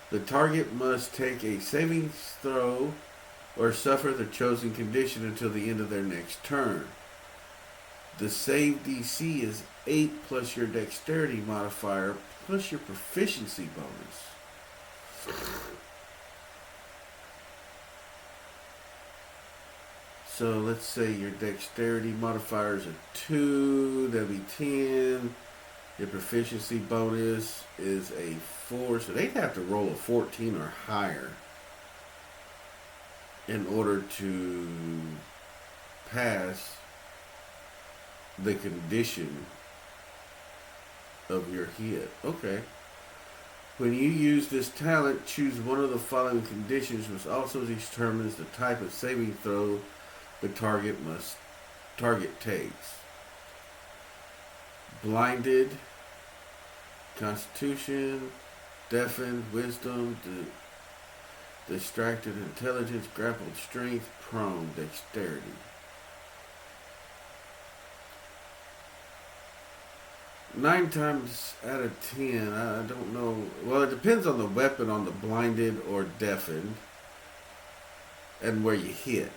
The target must take a saving throw or suffer the chosen condition until the end of their next turn. The save DC is 8 plus your dexterity modifier plus your proficiency bonus. So let's say your dexterity modifier is a 2, that'd be 10. Your proficiency bonus is a 4, so they'd have to roll a 14 or higher in order to pass the condition of your hit. Okay. When you use this talent, choose one of the following conditions, which also determines the type of saving throw the target takes. Blinded, Constitution, Deafened, Wisdom, Distracted, Intelligence, Grappled, Strength, Prone, Dexterity. Nine times out of 10, I don't know. Well, it depends on the weapon, on the blinded or deafened, and where you hit.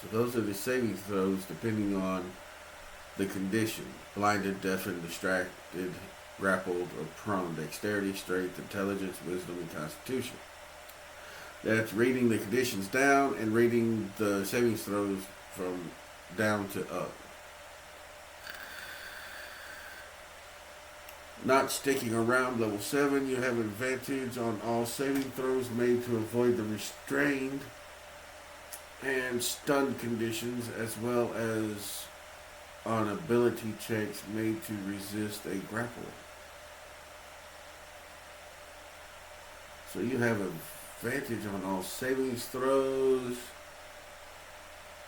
So those are the saving throws depending on the condition. Blinded, deafened, distracted, grappled, or prone. Dexterity, strength, intelligence, wisdom, and constitution. That's reading the conditions down and reading the saving throws from down to up. Not sticking around, level 7. You have advantage on all saving throws made to avoid the restrained and stunned conditions, as well as on ability checks made to resist a grapple. So you have advantage on all savings throws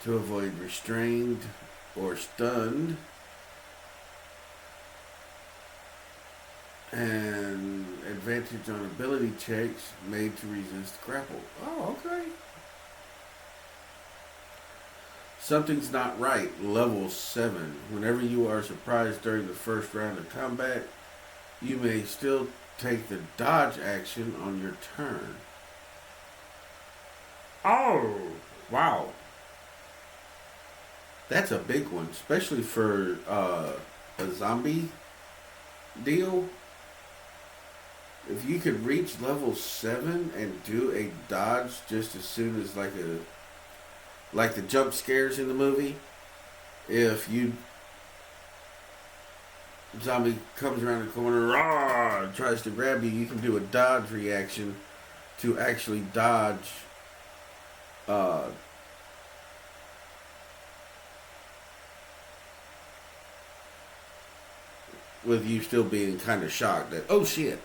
to avoid restrained or stunned, and advantage on ability checks made to resist grapple. Oh, okay. Something's not right, level 7. Whenever you are surprised during the first round of combat, you may still take the dodge action on your turn. Oh, wow. That's a big one, especially for a zombie deal. If you could reach level 7 and do a dodge just as soon as like the jump scares in the movie, if zombie comes around the corner, tries to grab you, you can do a dodge reaction to actually dodge with you still being kind of shocked that, oh shit.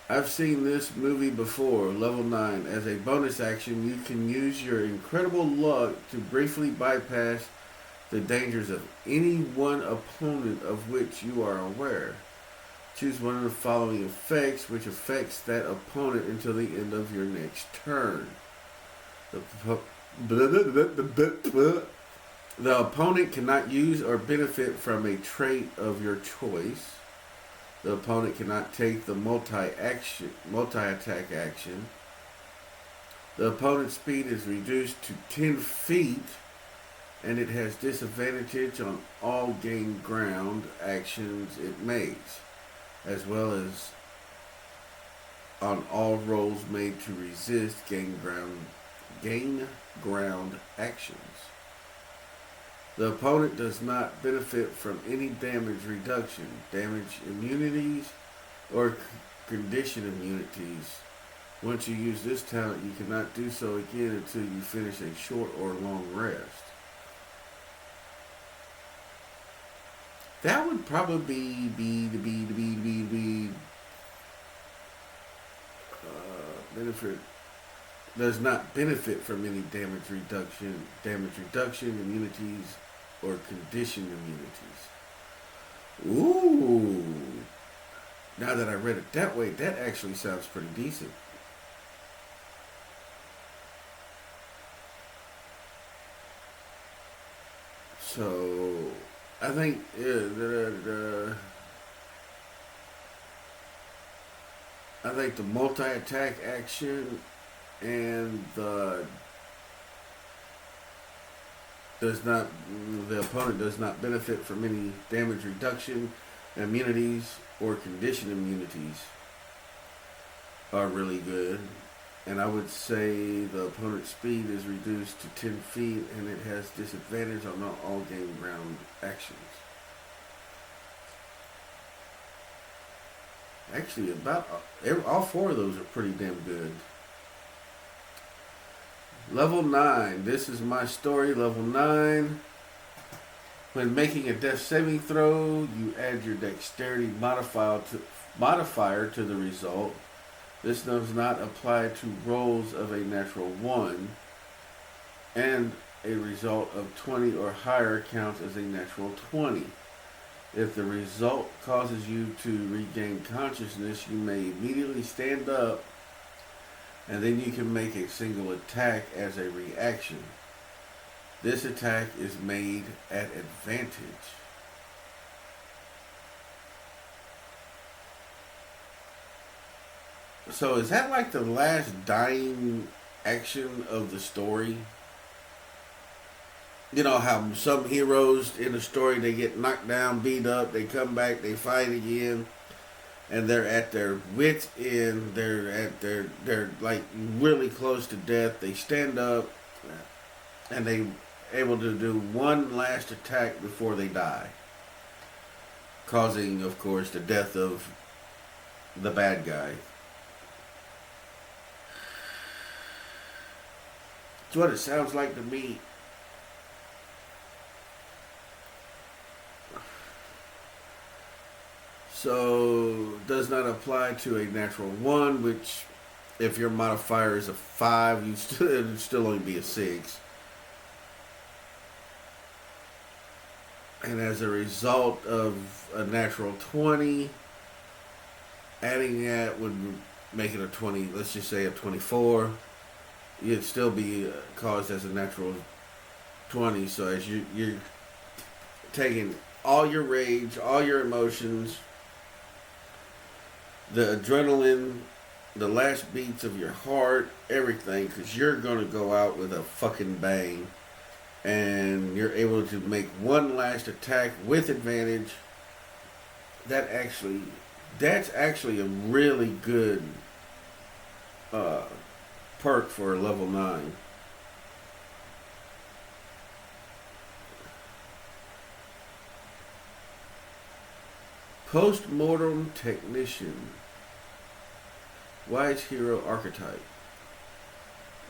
I've seen this movie before, level 9. As a bonus action, you can use your incredible luck to briefly bypass the dangers of any one opponent of which you are aware. Choose one of the following effects, which affects that opponent until the end of your next turn. The opponent cannot use or benefit from a trait of your choice. The opponent cannot take the multi-attack action. The opponent's speed is reduced to 10 feet, and it has disadvantage on all gain ground actions it makes, as well as on all rolls made to resist gain ground actions. The opponent does not benefit from any damage reduction, damage immunities, or condition immunities. Once you use this talent, you cannot do so again until you finish a short or long rest. That would probably be benefit. Does not benefit from any damage reduction, immunities, or condition immunities. Ooh. Now that I read it that way, that actually sounds pretty decent. So, I think the multi-attack action and the opponent does not benefit from any damage reduction, immunities, or condition immunities are really good. And I would say the opponent's speed is reduced to 10 feet, and it has disadvantage on all game ground actions. Actually, about all 4 of those are pretty damn good. Level 9. This is my story. Level 9. When making a death saving throw, you add your dexterity modifier to the result. This does not apply to rolls of a natural 1, and a result of 20 or higher counts as a natural 20. If the result causes you to regain consciousness, you may immediately stand up, and then you can make a single attack as a reaction. This attack is made at advantage. So is that like the last dying action of the story? You know how some heroes in a story, they get knocked down, beat up, they come back, they fight again, and they're at their wits' end. They're like really close to death. They stand up, and they able to do one last attack before they die, causing, of course, the death of the bad guy. That's what it sounds like to me. So, does not apply to a natural 1, which, if your modifier is a 5, it'd still only be a 6. And as a result of a natural 20, adding that would make it a 20, let's just say a 24. You'd still be caused as a natural 20. So as you're taking all your rage, all your emotions, the adrenaline, the last beats of your heart, everything, because you're going to go out with a fucking bang, and you're able to make one last attack with advantage. That's actually a really good perk for level 9. Post-mortem technician. Wise hero archetype.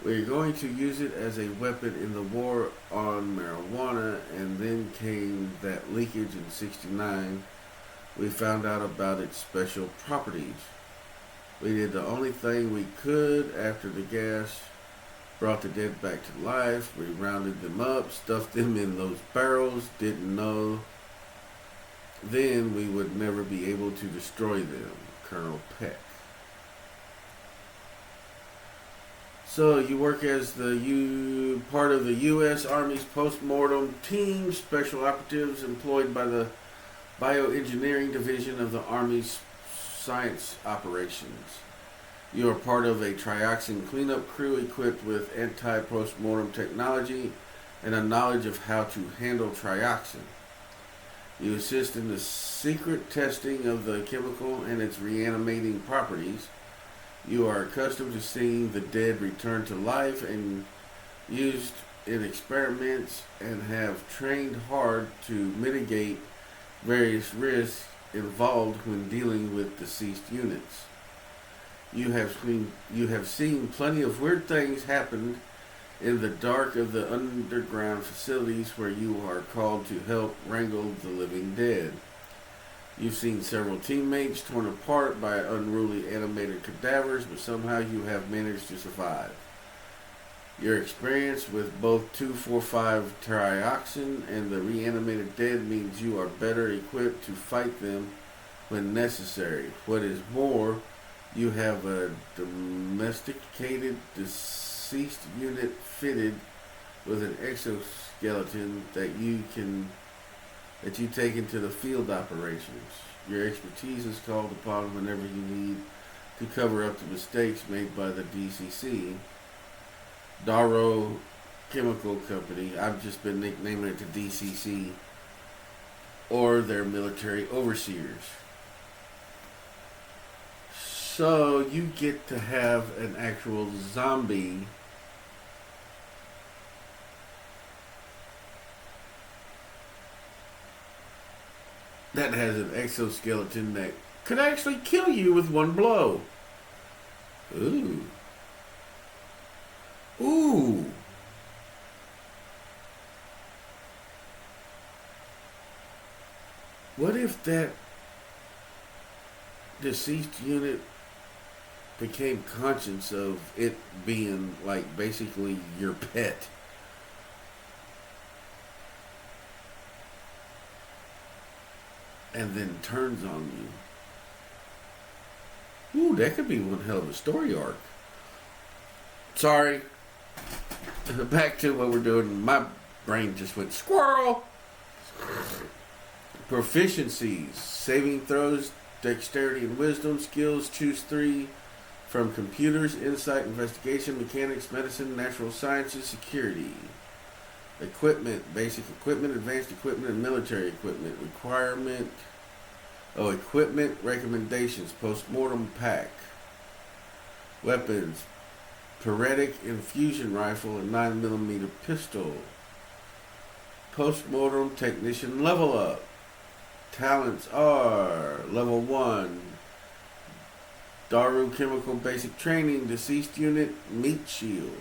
We're going to use it as a weapon in the war on marijuana, and then came that leakage in '69. We found out about its special properties. We did the only thing we could after the gas brought the dead back to life. We rounded them up, stuffed them in those barrels, didn't know then we would never be able to destroy them. Colonel Peck. So you work as the part of the U.S. Army's post-mortem team, special operatives employed by the Bioengineering Division of the Army's Science Operations. You are part of a trioxin cleanup crew equipped with anti-post-mortem technology and a knowledge of how to handle trioxin. You assist in the secret testing of the chemical and its reanimating properties. You are accustomed to seeing the dead return to life and used in experiments and have trained hard to mitigate various risks involved when dealing with deceased units. You have seen plenty of weird things happen in the dark of the underground facilities where you are called to help wrangle the living dead. You've seen several teammates torn apart by unruly animated cadavers, but somehow you have managed to survive. Your experience with both 2,4,5 trioxin and the reanimated dead means you are better equipped to fight them when necessary. What is more, you have a domesticated deceased unit fitted with an exoskeleton that you take into the field operations. Your expertise is called upon whenever you need to cover up the mistakes made by the DCC, Darrow Chemical Company. I've just been nicknaming it the DCC, or their military overseers. So you get to have an actual zombie that has an exoskeleton that could actually kill you with one blow. Ooh. Ooh. What if that deceased unit became conscious of it being like basically your pet? And then turns on you. Ooh, that could be one hell of a story arc. Sorry. Back to what we're doing. My brain just went squirrel. Proficiencies. Saving throws, dexterity and wisdom. Skills, choose 3 from computers, insight, investigation, mechanics, medicine, natural sciences, security. Equipment, basic equipment, advanced equipment, and military equipment. Equipment recommendations, post-mortem pack. Weapons, Paretic infusion rifle and 9mm pistol. Post-mortem technician level up. Talents are level 1. Daru chemical basic training, deceased unit, meat shield.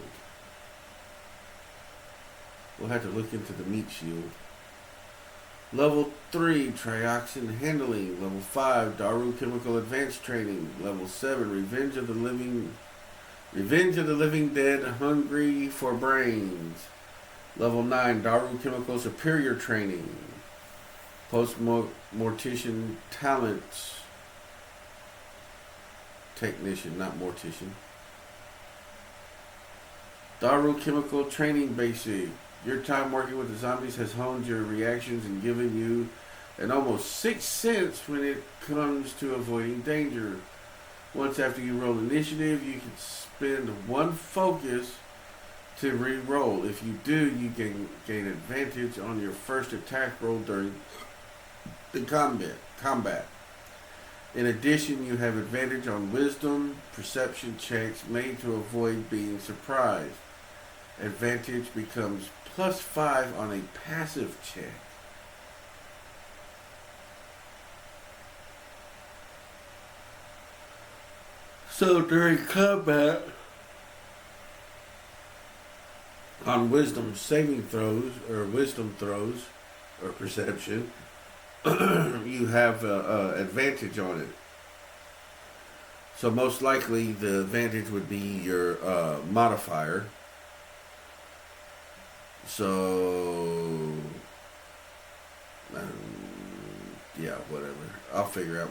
We'll have to look into the meat shield. Level 3, trioxin handling. Level 5, Daru chemical advanced training. Level 7, Revenge of the Living Dead, hungry for brains. Level 9, Daru chemical superior training. Post-mortician talents. Technician, not mortician. Daru chemical training basic. Your time working with the zombies has honed your reactions and given you an almost 6th sense when it comes to avoiding danger. Once after you roll initiative, you can spend 1 focus to re-roll. If you do, you can gain advantage on your first attack roll during the combat. In addition, you have advantage on wisdom, perception checks made to avoid being surprised. Advantage becomes +5 on a passive check. So during combat, on wisdom saving throws, or wisdom throws, or perception, you have advantage on it. So most likely the advantage would be your modifier. So, yeah, whatever. I'll figure out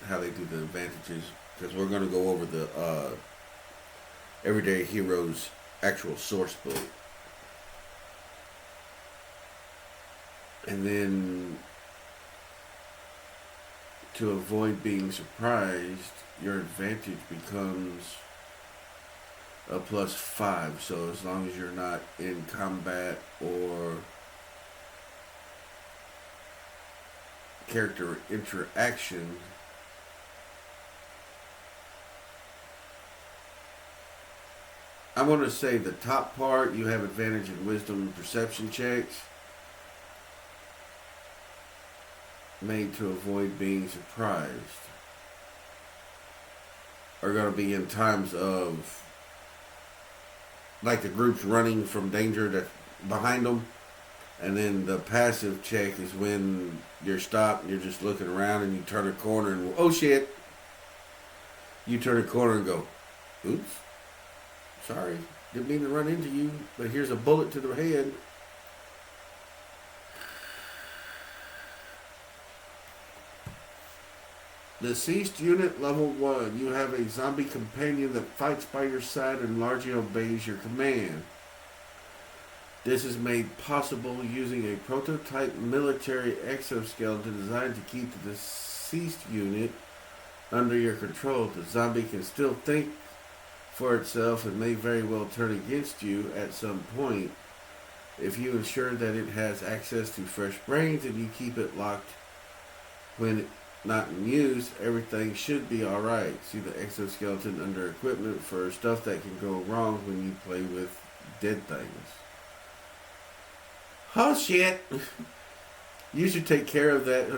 how they do the advantages, because we're going to go over the Everyday Heroes actual source book. And then, to avoid being surprised, your advantage becomes a +5. So as long as you're not in combat or character interaction, I want to say the top part, you have advantage in wisdom and perception checks, made to avoid being surprised, are going to be in times of, like, the group's running from danger that's behind them, and then the passive check is when you're stopped and you're just looking around and you turn a corner and, oh shit, you turn a corner and go, oops, sorry, didn't mean to run into you, but here's a bullet to the head. Deceased unit level 1. You have a zombie companion that fights by your side and largely obeys your command. This is made possible using a prototype military exoskeleton designed to keep the deceased unit under your control. The zombie can still think for itself and may very well turn against you at some point. If you ensure that it has access to fresh brains and you keep it locked when not in use, everything should be alright. See the exoskeleton under equipment for stuff that can go wrong when you play with dead things. Oh shit! You should take care of that,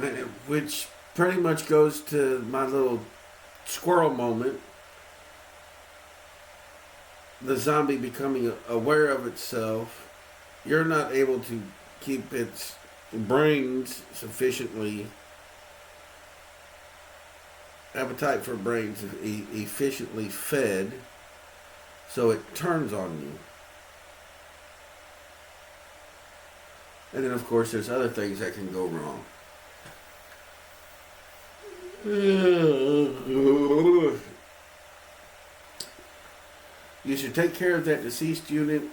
which pretty much goes to my little squirrel moment. The zombie becoming aware of itself. You're not able to keep its brains sufficiently, appetite for brains efficiently fed, so it turns on you. And then, of course, there's other things that can go wrong. You should take care of that deceased unit.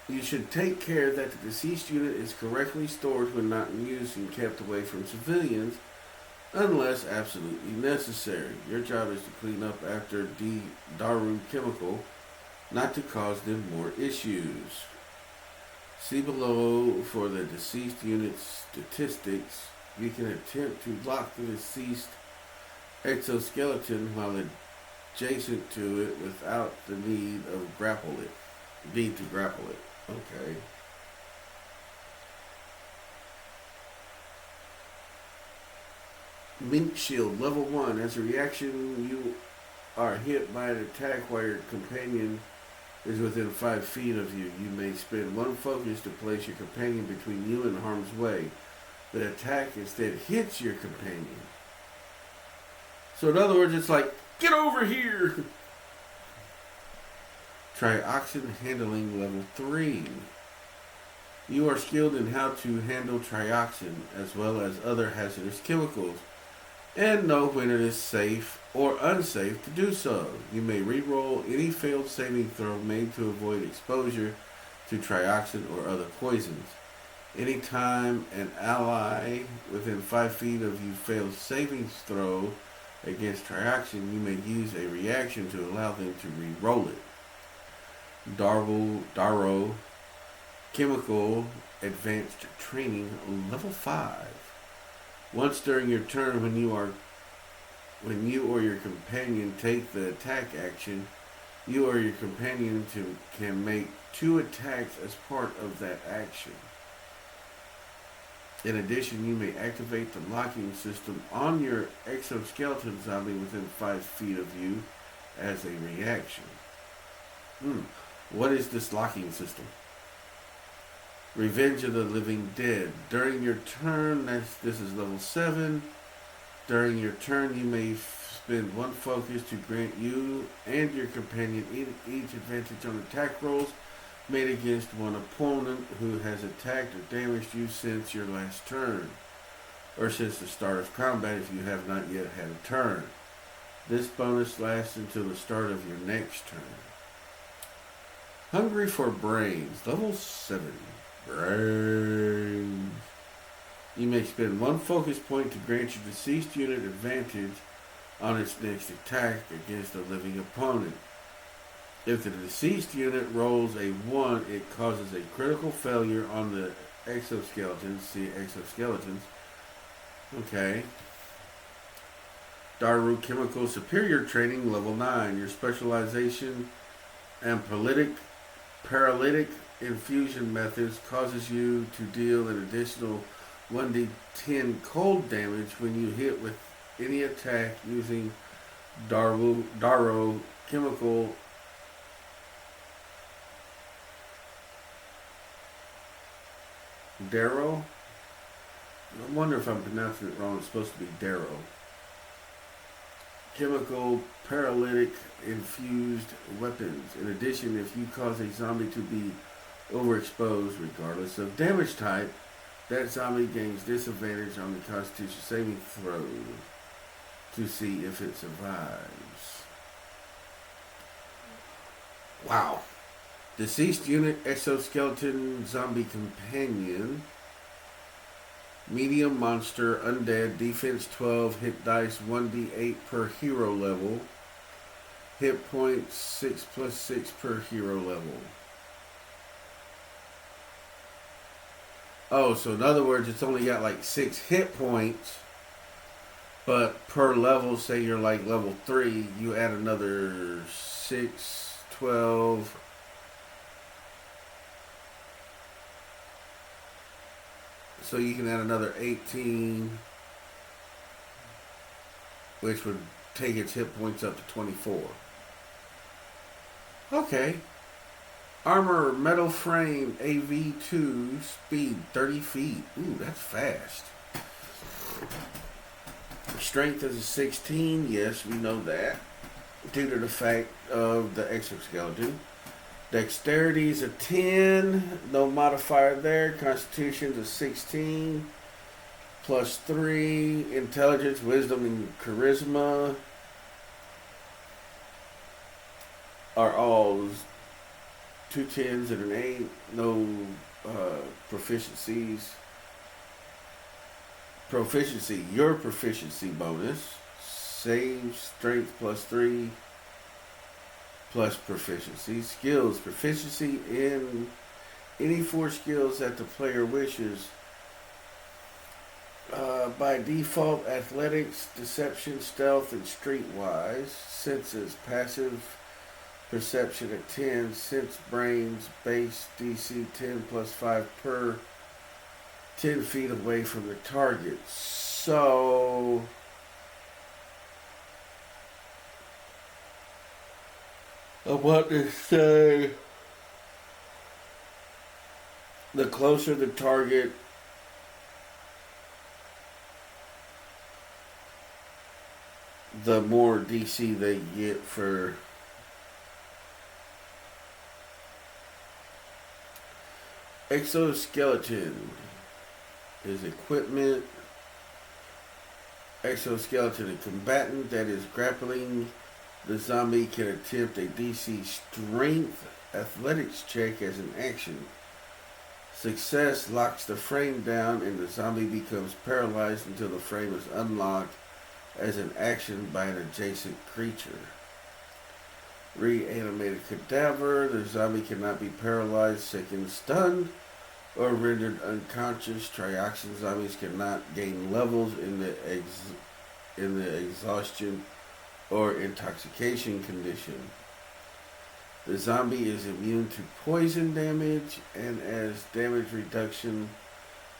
You should take care that the deceased unit is correctly stored when not in use and kept away from civilians, unless absolutely necessary. Your job is to clean up after Daru chemical, not to cause them more issues. See below for the deceased unit's statistics. You can attempt to lock the deceased exoskeleton while adjacent to it without the need to grapple it. Okay. Mink Shield, level 1. As a reaction, you are hit by an attack while your companion is within 5 feet of you. You may spend 1 focus to place your companion between you and harm's way. The attack instead hits your companion. So in other words, it's like, get over here! Trioxin handling level 3. You are skilled in how to handle trioxin as well as other hazardous chemicals, and know when it is safe or unsafe to do so. You may re-roll any failed saving throw made to avoid exposure to trioxin or other poisons. Anytime an ally within 5 feet of you fails saving throw against trioxin, you may use a reaction to allow them to re-roll it. Daro Chemical Advanced Training level 5. Once during your turn, when you or your companion take the attack action, you or your companion can make 2 attacks as part of that action. In addition, you may activate the locking system on your exoskeleton zombie within 5 feet of you as a reaction. What is this locking system? Revenge of the Living Dead. During your turn, this is level 7. During your turn, you may spend 1 focus to grant you and your companion each advantage on attack rolls made against one opponent who has attacked or damaged you since your last turn, or since the start of combat if you have not yet had a turn. This bonus lasts until the start of your next turn. Hungry for Brains, level 7. Brains. You may spend 1 focus point to grant your deceased unit advantage on its next attack against a living opponent. If the deceased unit rolls a 1, it causes a critical failure on the exoskeletons. See exoskeletons. Okay. Daru Chemical Superior Training, level 9. Your specialization and paralytic infusion methods causes you to deal an additional 1d10 cold damage when you hit with any attack using Daru Chemical Darrow? I wonder if I'm pronouncing it wrong. It's supposed to be Darrow. Chemical paralytic infused weapons. In addition, if you cause a zombie to be overexposed, regardless of damage type, that zombie gains disadvantage on the Constitution saving throw to see if it survives. Wow. Deceased unit exoskeleton zombie companion. Medium monster undead defense 12 hit dice 1d8 per hero level. Hit points 6 plus 6 per hero level. Oh, so in other words, it's only got like 6 hit points, but per level, say you're like level 3, you add another 6, 12. So you can add another 18, which would take its hit points up to 24. Okay. Armor, metal frame, AV2, speed 30 feet. Ooh, that's fast. Strength is a 16. Yes, we know that, due to the fact of the exoskeleton. Dexterity is a 10. No modifier there. Constitution is a 16. Plus 3. Intelligence, wisdom, and charisma are all 2 10s and an 8. No proficiencies. Proficiency, your proficiency bonus. Save, strength plus 3. Plus proficiency. Skills, proficiency in any 4 skills that the player wishes. By default, athletics, deception, stealth, and streetwise. Senses, passive perception at 10. Sense brains, base DC 10 plus 5 per 10 feet away from the target. So I want to say the closer the target, the more DC they get for exoskeleton is equipment. Exoskeleton, a combatant that is grappling the zombie can attempt a DC strength athletics check as an action. Success locks the frame down and the zombie becomes paralyzed until the frame is unlocked as an action by an adjacent creature. Reanimated cadaver. The zombie cannot be paralyzed, sickened, stunned, or rendered unconscious. Trioxin zombies cannot gain levels in the exhaustion or intoxication condition. The zombie is immune to poison damage and as damage reduction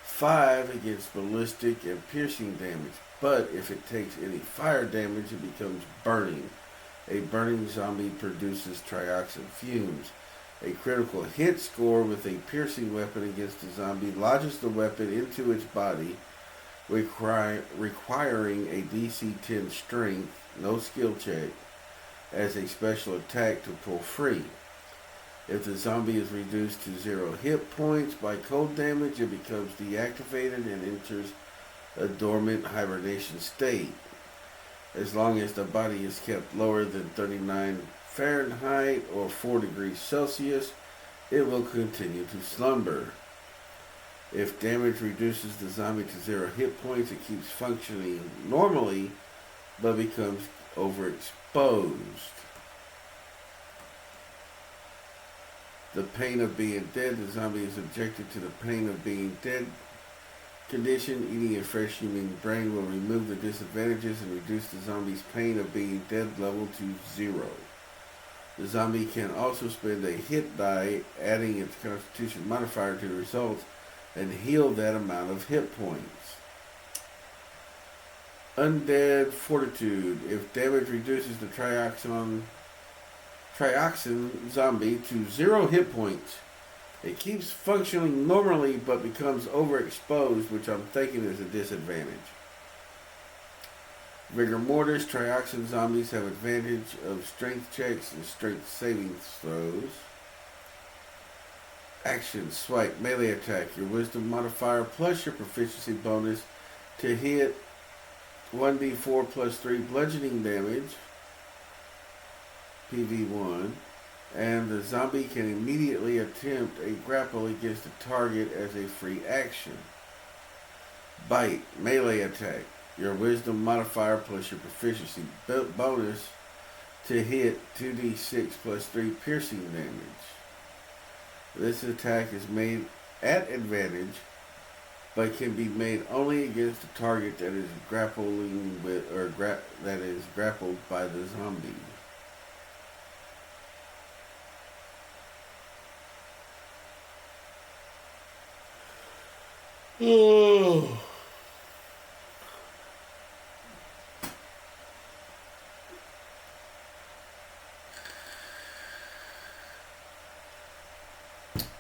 5 against ballistic and piercing damage. But if it takes any fire damage, it becomes burning A burning zombie produces trioxin fumes. A critical hit score with a piercing weapon against a zombie lodges the weapon into its body, requiring a DC 10 strength, no skill check, as a special attack to pull free. If the zombie is reduced to 0 hit points by cold damage, it becomes deactivated and enters a dormant hibernation state. As long as the body is kept lower than 39 Fahrenheit or 4 degrees Celsius, it will continue to slumber. If damage reduces the zombie to 0 hit points, it keeps functioning normally but becomes overexposed. The pain of being dead. The zombie is subjected to the pain of being dead condition. Eating a fresh human brain will remove the disadvantages and reduce the zombie's pain of being dead level to 0. The zombie can also spend a hit die, adding its constitution modifier to the results, and heal that amount of hit points. Undead Fortitude. If damage reduces the trioxin zombie to 0 hit points, it keeps functioning normally but becomes overexposed, which I'm thinking is a disadvantage. Rigor Mortis. Trioxin zombies have advantage of strength checks and strength saving throws. Action Swipe. Melee attack. Your wisdom modifier plus your proficiency bonus to hit 1d4 plus 3 bludgeoning damage. PV1, and the zombie can immediately attempt a grapple against the target as a free action. Bite. Melee attack. Your wisdom modifier plus your proficiency bonus to hit 2d6 plus 3 piercing damage. This attack is made at advantage, but can be made only against a target that is grappling with that is grappled by the zombie. Oh.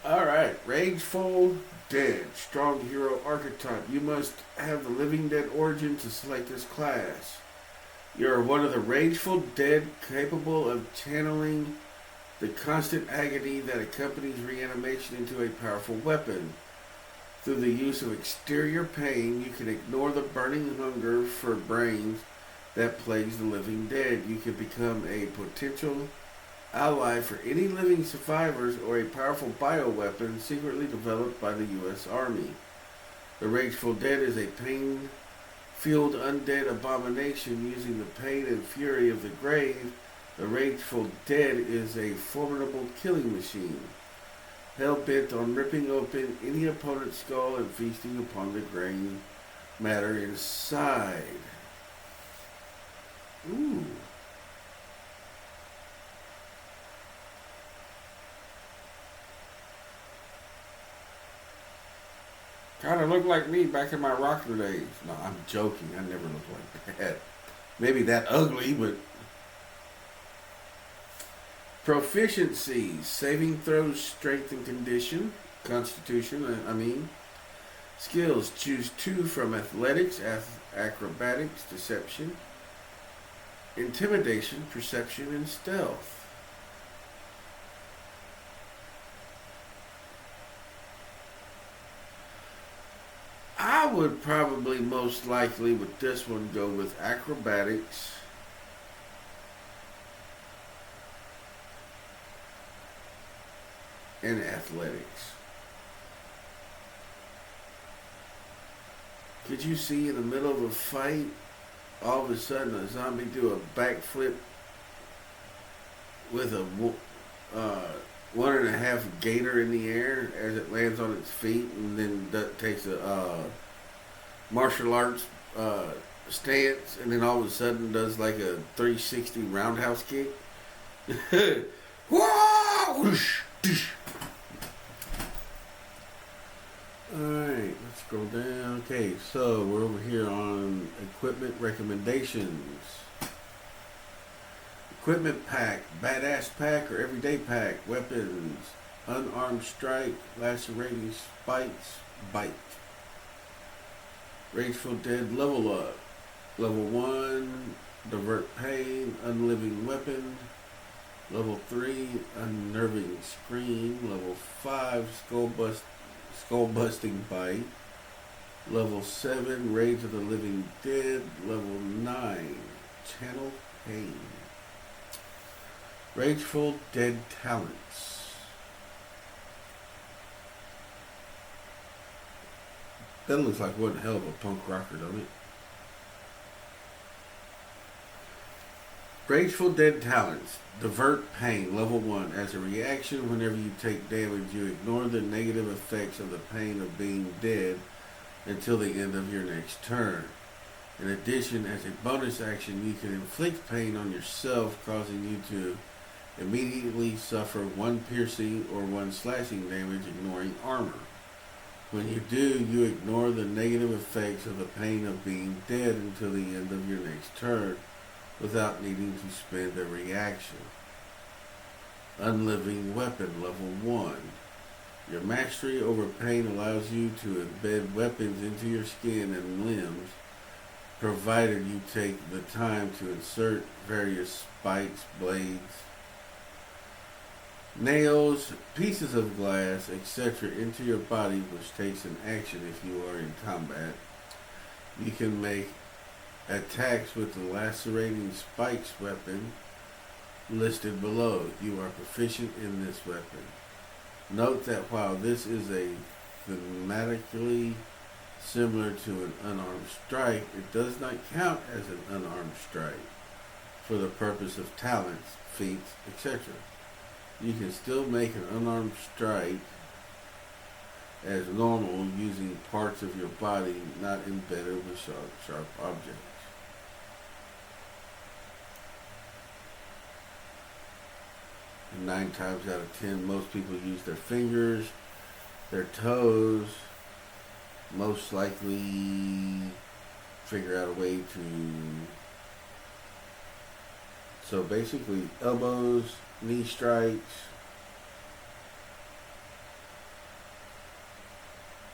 Alright, Rageful Dead, strong hero archetype. You must have the Living Dead origin to select this class. You are one of the Rageful Dead, capable of channeling the constant agony that accompanies reanimation into a powerful weapon. Through the use of exterior pain, you can ignore the burning hunger for brains that plagues the living dead. You can become a potential ally for any living survivors or a powerful bioweapon secretly developed by the U.S. Army. The Rageful Dead is a pain-fueled undead abomination using the pain and fury of the grave. The Rageful Dead is a formidable killing machine, hell-bent on ripping open any opponent's skull and feasting upon the grain matter inside. Ooh. Kind of looked like me back in my rocker days. No, I'm joking. I never looked like that. Maybe that ugly, but... Proficiencies. Saving throws, strength and constitution, Skills. Choose 2 from athletics, acrobatics, deception, intimidation, perception, and stealth. I would probably most likely with this one go with acrobatics, and athletics. Could you see in the middle of a fight, all of a sudden a zombie do a backflip with a 1.5 gator in the air as it lands on its feet, and then takes a martial arts stance, and then all of a sudden does like a 360 roundhouse kick? Alright, let's scroll down. Okay, so we're over here on equipment recommendations. Equipment pack, badass pack or everyday pack, weapons, unarmed strike, lacerating spikes, bite. Rageful Dead level up. Level 1, divert pain, unliving weapon. Level 3, unnerving scream. Level 5, skull busting bite. Level 7, Rage of the Living Dead. Level 9, channel pain. Rageful Dead talents. That looks like one hell of a punk rocker, don't it? Rageful Dead talents. Divert pain. Level 1. As a reaction, whenever you take damage, you ignore the negative effects of the pain of being dead until the end of your next turn. In addition, as a bonus action, you can inflict pain on yourself, causing you to immediately suffer 1 piercing or 1 slashing damage, ignoring armor. When you do, you ignore the negative effects of the pain of being dead until the end of your next turn, without needing to spend a reaction. Unliving weapon, level 1. Your mastery over pain allows you to embed weapons into your skin and limbs, provided you take the time to insert various spikes, blades, nails, pieces of glass, etc. into your body, which takes an action if you are in combat. You can make attacks with the lacerating spikes weapon listed below. You are proficient in this weapon. Note that while this is a thematically similar to an unarmed strike, it does not count as an unarmed strike for the purpose of talents, feats, etc. You can still make an unarmed strike as normal using parts of your body not embedded with sharp objects. And 9 times out of 10, most people use their fingers, their toes, most likely figure out a way to... So basically, elbows, knee strikes,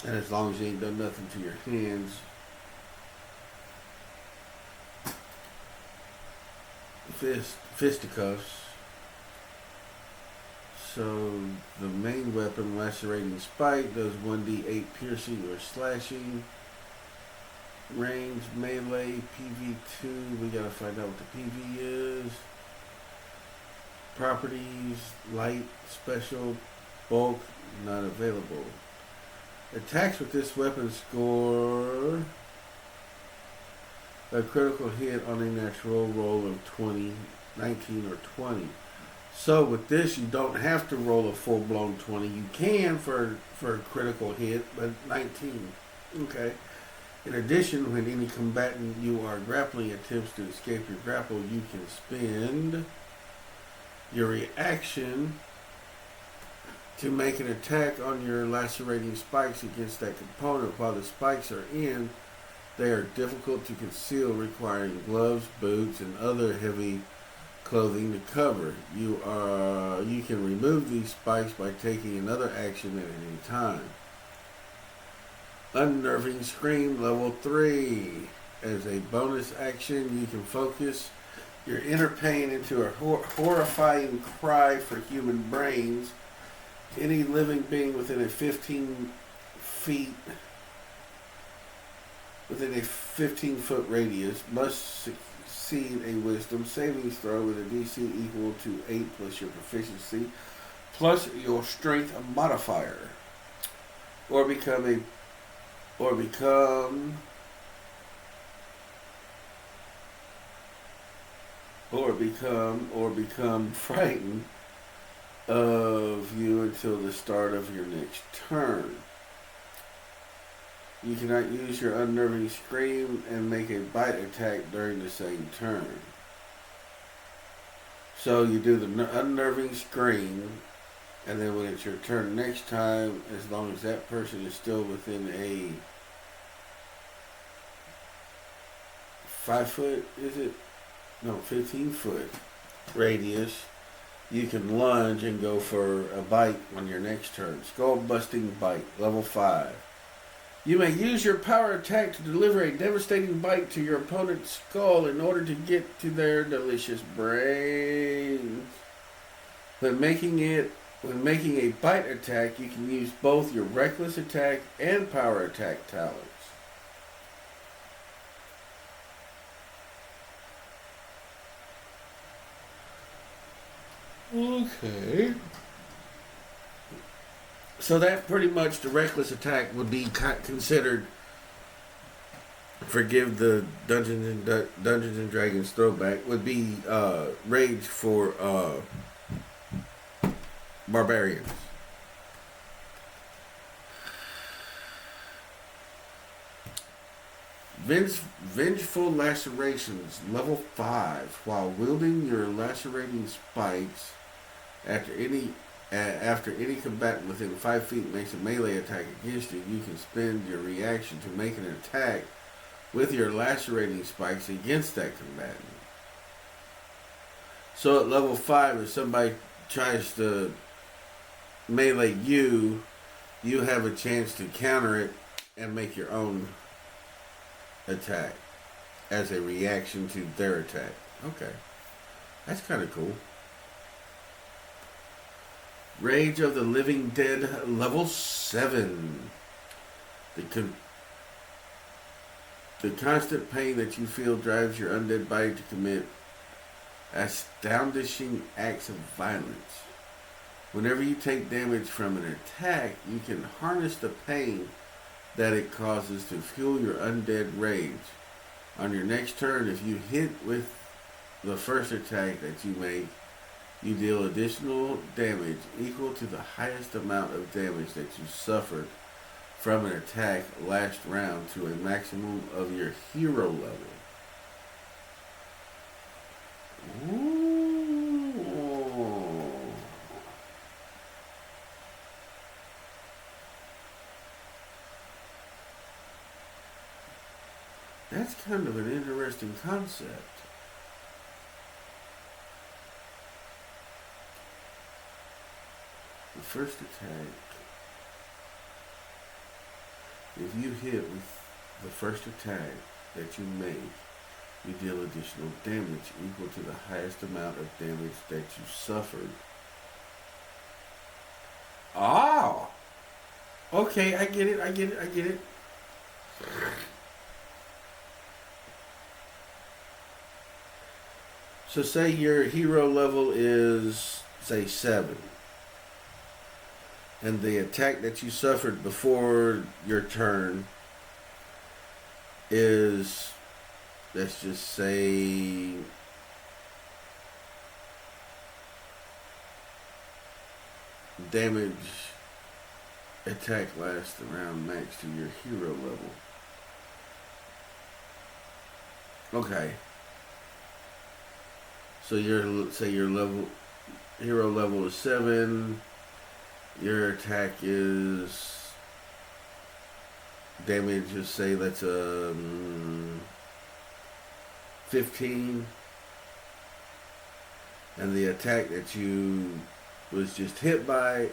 and as long as you ain't done nothing to your hands, fisticuffs. So the main weapon, lacerating spike, does 1d8 piercing or slashing. Range, melee, PV2. We gotta find out what the PV is. Properties, light, special, bulk, not available. Attacks with this weapon score a critical hit on a natural roll of 20, 19, or 20. So with this, you don't have to roll a full-blown 20. You can for a critical hit, but 19. Okay. In addition, when any combatant you are grappling attempts to escape your grapple, you can spend your reaction to make an attack on your lacerating spikes against that component. While the spikes are in, they are difficult to conceal, requiring gloves, boots, and other heavy clothing to cover. You can remove these spikes by taking another action at any time. Unnerving Scream level 3. As a bonus action, you can focus your inner pain into a horrifying cry for human brains. Any living being within a 15 foot radius must succeed a wisdom saving throw with a DC equal to 8 plus your proficiency plus your strength modifier, or become frightened of you until the start of your next turn. You cannot use your unnerving scream and make a bite attack during the same turn. So you do the unnerving scream, and then when it's your turn next time, as long as that person is still within a 5 foot, is it? No, 15 foot radius, you can lunge and go for a bite on your next turn. Skull busting bite, level 5. You may use your power attack to deliver a devastating bite to your opponent's skull in order to get to their delicious brains. When making a bite attack, you can use both your reckless attack and power attack talents. Okay. So that pretty much, the reckless attack would be considered, forgive the Dungeons and Dragons throwback, would be rage for barbarians. Vengeful lacerations, level 5. While wielding your lacerating spikes, after any combatant within 5 feet makes a melee attack against you, you can spend your reaction to make an attack with your lacerating spikes against that combatant. So at level 5, if somebody tries to melee you, you have a chance to counter it and make your own attack as a reaction to their attack. Okay. That's kind of cool. Rage of the Living Dead, level 7. The constant pain that you feel drives your undead body to commit astonishing acts of violence. Whenever you take damage from an attack, you can harness the pain that it causes to fuel your undead rage. On your next turn, if you hit with the first attack that you make, you deal additional damage equal to the highest amount of damage that you suffered from an attack last round to a maximum of your hero level. Ooh. That's kind of an interesting concept. The first attack, if you hit with the first attack that you make, you deal additional damage equal to the highest amount of damage that you suffered. Oh! Okay, I get it. So say your hero level is, say, 7. And the attack that you suffered before your turn is, let's just say, damage attack lasts around max to your hero level. Okay. So let's say your hero level is 7. Your attack is damage, just say that's 15. And the attack that you was just hit by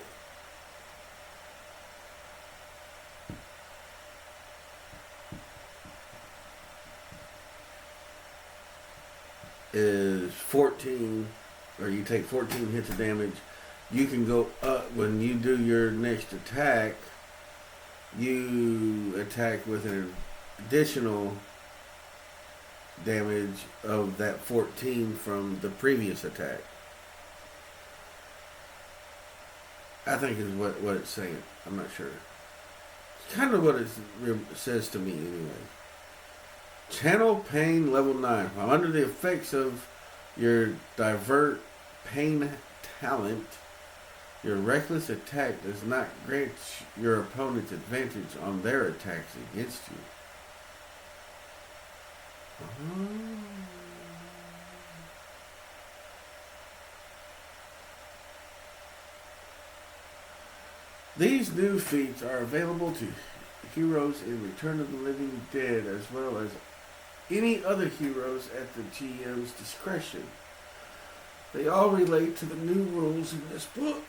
is 14, or you take 14 hits of damage. You can go up when you do your next attack. You attack with an additional damage of that 14 from the previous attack. I think is what it's saying. I'm not sure. It's kind of what it says to me anyway. Channel Pain level 9. While under the effects of your Divert Pain talent, your reckless attack does not grant your opponent's advantage on their attacks against you. These new feats are available to heroes in Return of the Living Dead, as well as any other heroes at the GM's discretion. They all relate to the new rules in this book.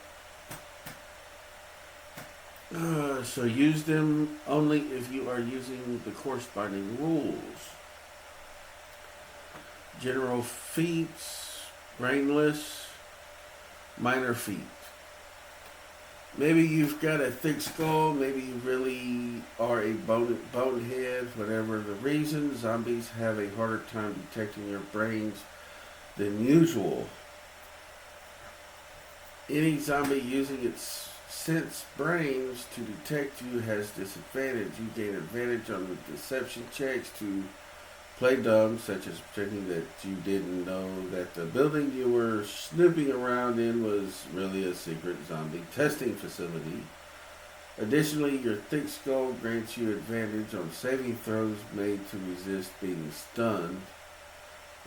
So use them only if you are using the corresponding rules. General feats, brainless, minor feat. Maybe you've got a thick skull, maybe you really are a bonehead, whatever the reason, zombies have a harder time detecting your brains than usual. Any zombie using its sense brains to detect you has disadvantage. You gain advantage on the deception checks to play dumb, such as pretending that you didn't know that the building you were snooping around in was really a secret zombie testing facility. Additionally, your thick skull grants you advantage on saving throws made to resist being stunned.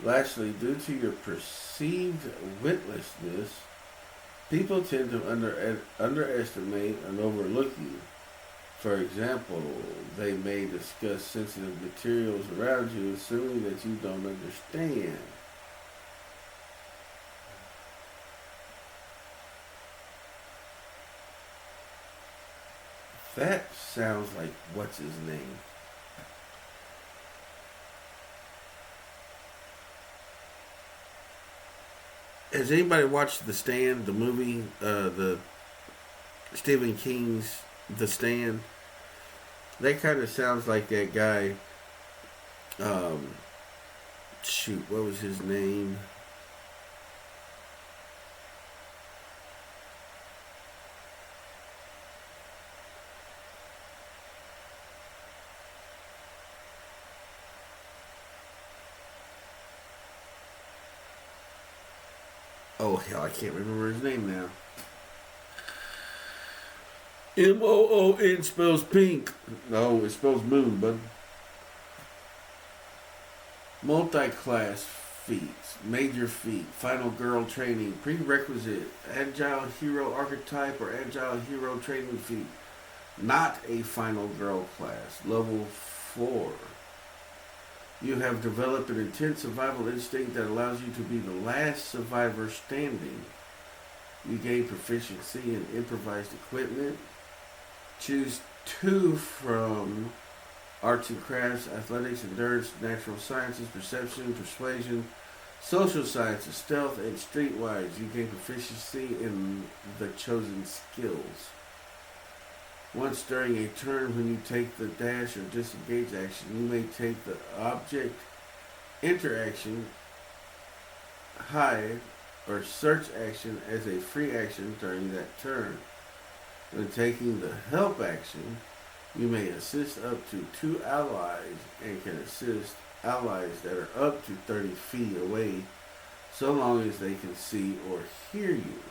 Lastly, due to your perceived witlessness, people tend to underestimate and overlook you. For example, they may discuss sensitive materials around you, assuming that you don't understand. That sounds like what's his name? Has anybody watched The Stand, the movie, the Stephen King's The Stand? That kind of sounds like that guy. Shoot, what was his name? Oh hell, I can't remember his name now. Moon spells pink. No, it spells moon, but multi-class feats, major feat, final girl training, prerequisite, agile hero archetype or agile hero training feat. Not a final girl class. Level 4. You have developed an intense survival instinct that allows you to be the last survivor standing. You gain proficiency in improvised equipment. Choose 2 from arts and crafts, athletics, endurance, natural sciences, perception, persuasion, social sciences, stealth, and streetwise. You gain proficiency in the chosen skills. Once during a turn, when you take the dash or disengage action, you may take the object interaction, hide, or search action as a free action during that turn. When taking the help action, you may assist up to 2 allies and can assist allies that are up to 30 feet away so long as they can see or hear you.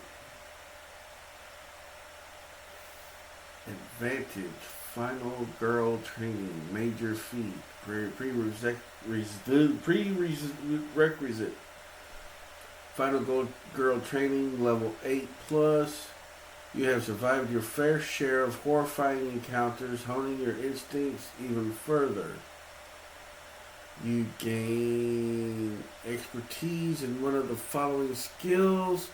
Advantage, final girl training, major feat, prerequisite, final girl training, level 8 plus. You have survived your fair share of horrifying encounters, honing your instincts even further. You gain expertise in one of the following skills: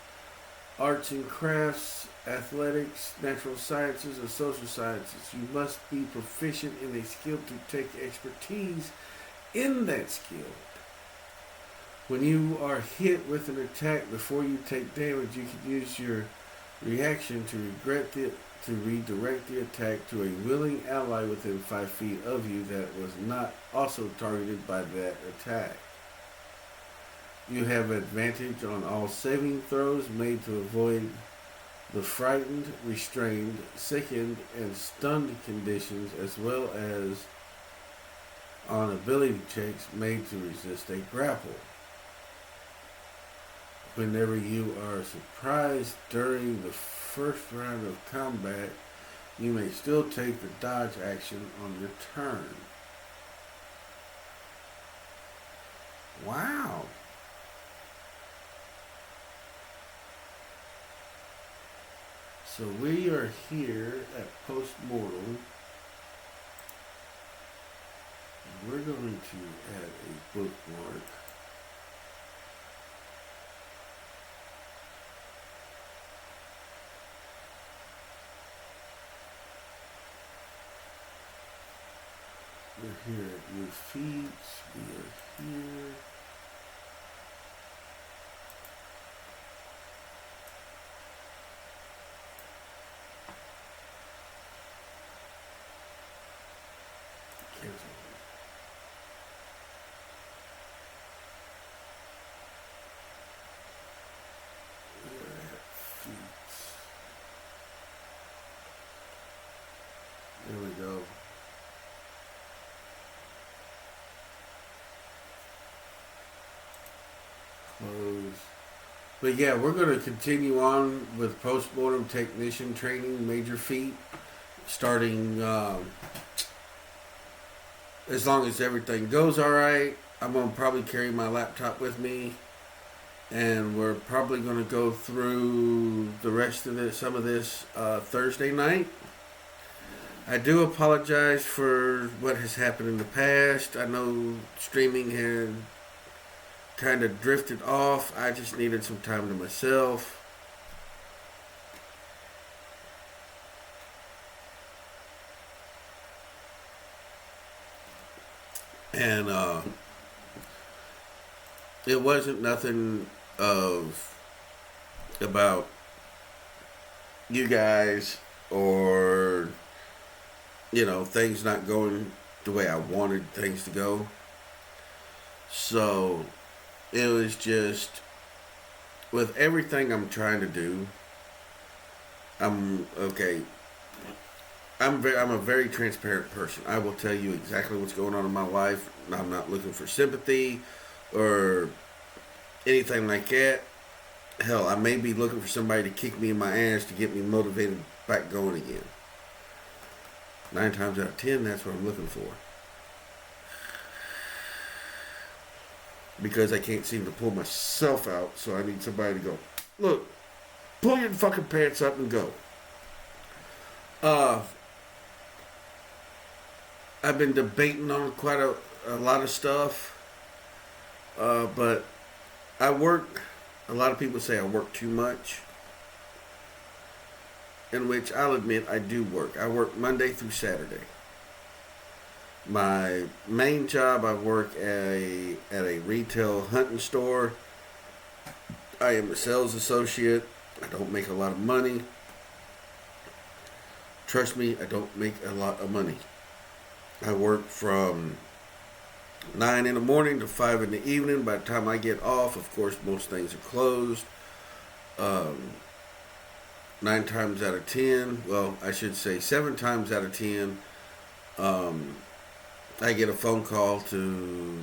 arts and crafts, athletics, natural sciences, or social sciences. You must be proficient in a skill to take expertise in that skill. When you are hit with an attack before you take damage, you can use your reaction to redirect the attack to a willing ally within 5 feet of you that was not also targeted by that attack. You have advantage on all saving throws made to avoid the frightened, restrained, sickened, and stunned conditions, as well as on ability checks made to resist a grapple. Whenever you are surprised during the first round of combat, you may still take the dodge action on your turn. Wow. So we are here at Postmortem. We're going to add a bookmark. We're here at your feet. We are here. Cancel. We are at feet. There we go. Close. But yeah, we're going to continue on with postmortem technician training, major feat, starting as long as everything goes all right. I'm going to probably carry my laptop with me, and we're probably going to go through the rest of this, some of this Thursday night. I do apologize for what has happened in the past. I know streaming had kind of drifted off. I just needed some time to myself. And it wasn't nothing about you guys or things not going the way I wanted things to go. So it was just, with everything I'm trying to do, I'm a very transparent person. I will tell you exactly what's going on in my life. I'm not looking for sympathy or anything like that. Hell, I may be looking for somebody to kick me in my ass to get me motivated back going again. 9 times out of 10, that's what I'm looking for. Because I can't seem to pull myself out, so I need somebody to go, look, pull your fucking pants up and go. I've been debating on quite a lot of stuff, but I work, a lot of people say I work too much, in which I'll admit I do work. I work Monday through Saturday. My main job, I work at a retail hunting store. I am a sales associate. I don't make a lot of money. Trust me, I don't make a lot of money. I work from 9 in the morning to 5 in the evening. By the time I get off, of course, most things are closed. 9 times out of 10, well, I should say 7 times out of 10, I get a phone call to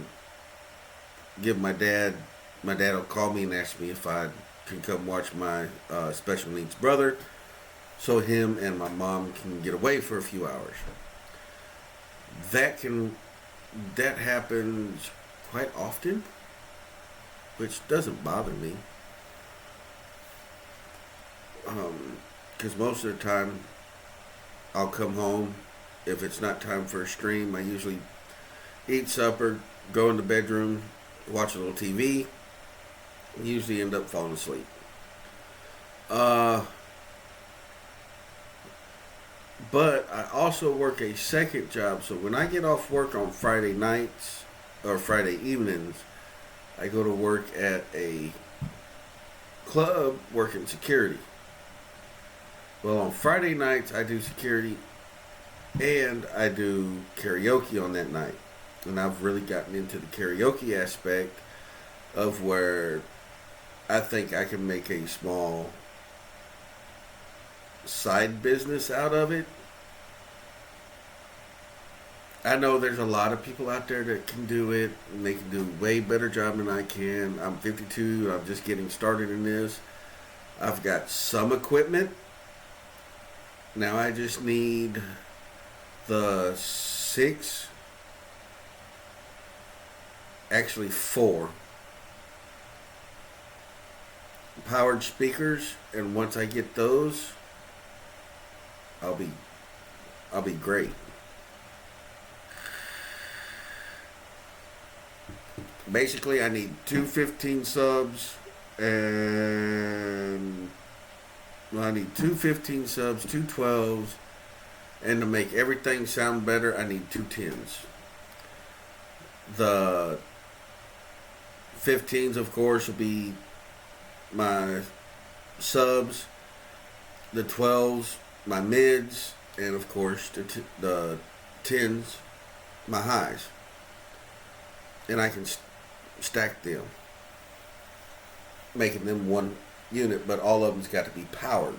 give my dad. My dad will call me and ask me if I can come watch my special needs brother, so him and my mom can get away for a few hours. That happens quite often, which doesn't bother me. Because most of the time I'll come home. If it's not time for a stream, I usually eat supper, go in the bedroom, watch a little TV, and usually end up falling asleep. But I also work a second job, so when I get off work on Friday nights or Friday evenings, I go to work at a club working security. Well, on Friday nights, I do security and I do karaoke on that night. And I've really gotten into the karaoke aspect of where I think I can make a small side business out of it. I know there's a lot of people out there that can do it, and they can do a way better job than I can. I'm 52, I'm just getting started in this. I've got some equipment. Now I just need the 6, actually 4 powered speakers, and once I get those, I'll be great. Basically, I need 2 15 subs, and I need 2 15 subs, 2 12s, and to make everything sound better, I need 2 10s. The 15s, of course, will be my subs. The 12s, my mids, and of course the 10s, my highs. And I can stack them, making them one unit, but all of them's got to be powered.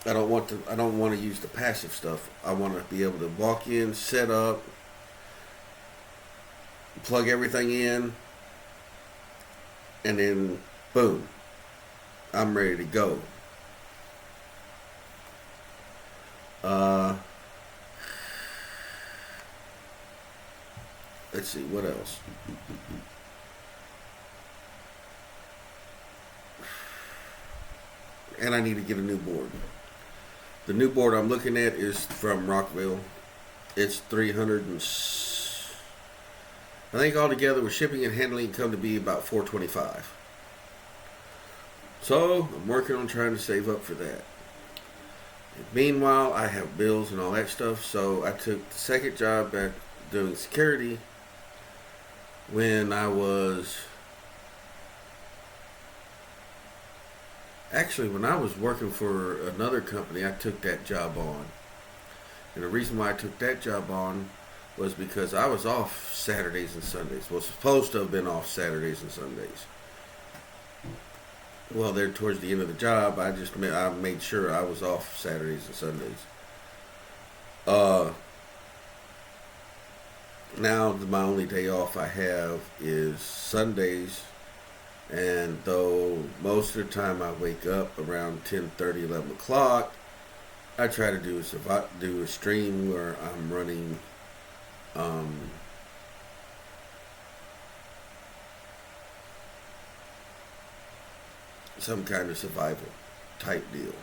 I don't want to use the passive stuff. I want to be able to walk in, set up, plug everything in, and then boom, I'm ready to go. Let's see, what else? And I need to get a new board. The new board I'm looking at is from Rockville. It's 300 and I think altogether with shipping and handling come to be about $425. So I'm working on trying to save up for that. Meanwhile, I have bills and all that stuff, so I took the second job at doing security when I was working for another company. I took that job on, and the reason why I took that job on was because I was off Saturdays and Sundays. Was supposed to have been off Saturdays and Sundays. Well, there towards the end of the job, I made sure I was off Saturdays and Sundays. Now my only day off I have is Sundays, and though most of the time I wake up around 10:30, 11 o'clock, I try to do a stream where I'm running some kind of survival type deal.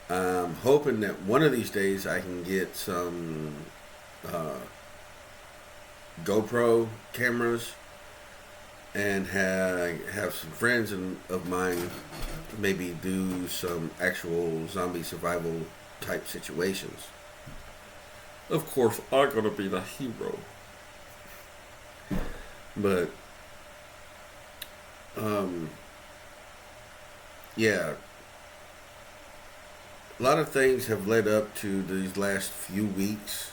I'm hoping that one of these days I can get some GoPro cameras and have some friends of mine maybe do some actual zombie survival type situations. Of course, I'm gonna be the hero, but yeah, a lot of things have led up to these last few weeks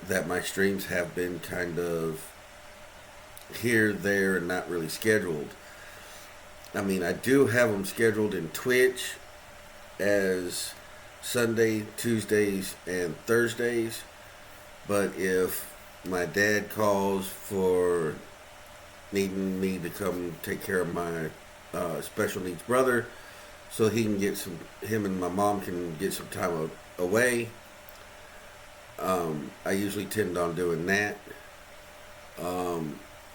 that my streams have been kind of here, there, and not really scheduled. I mean, I do have them scheduled in Twitch as Sunday, Tuesdays, and Thursdays, but if my dad calls for needing me to come take care of my special needs brother so he can get him and my mom can get some time away, I usually tend on doing that.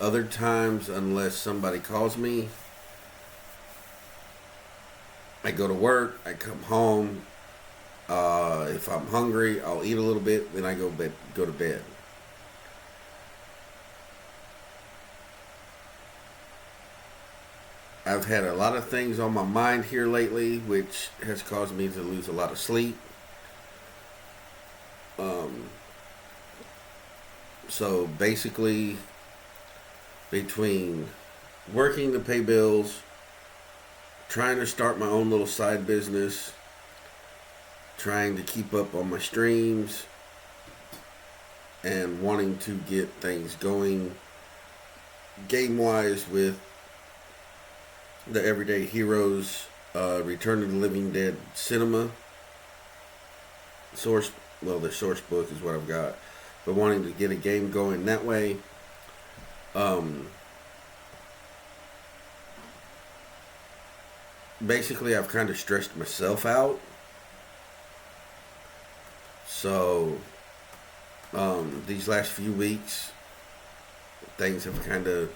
Other times, unless somebody calls me, I go to work, I come home. If I'm hungry, I'll eat a little bit, then I go to bed. I've had a lot of things on my mind here lately, which has caused me to lose a lot of sleep. So basically, between working to pay bills, trying to start my own little side business, trying to keep up on my streams, and wanting to get things going game-wise with the Everyday Heroes Return of the Living Dead Cinema the Sourcebook is what I've got, but wanting to get a game going that way. Basically, I've kind of stressed myself out. So, these last few weeks, things have kind of,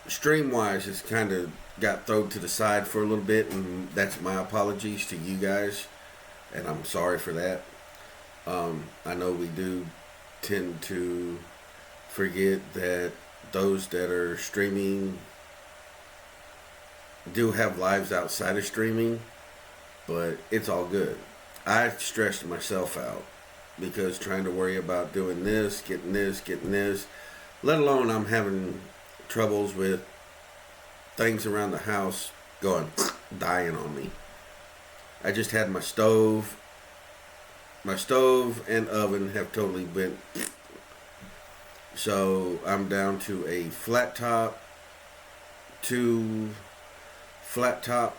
stream-wise, has kind of got thrown to the side for a little bit, and that's my apologies to you guys, and I'm sorry for that. I know we do tend to forget that those that are streaming do have lives outside of streaming, but it's all good. I stressed myself out, because trying to worry about doing this, getting this, let alone I'm having troubles with things around the house going dying on me. I just had my stove and oven have totally been, so I'm down to a flat top, two flat top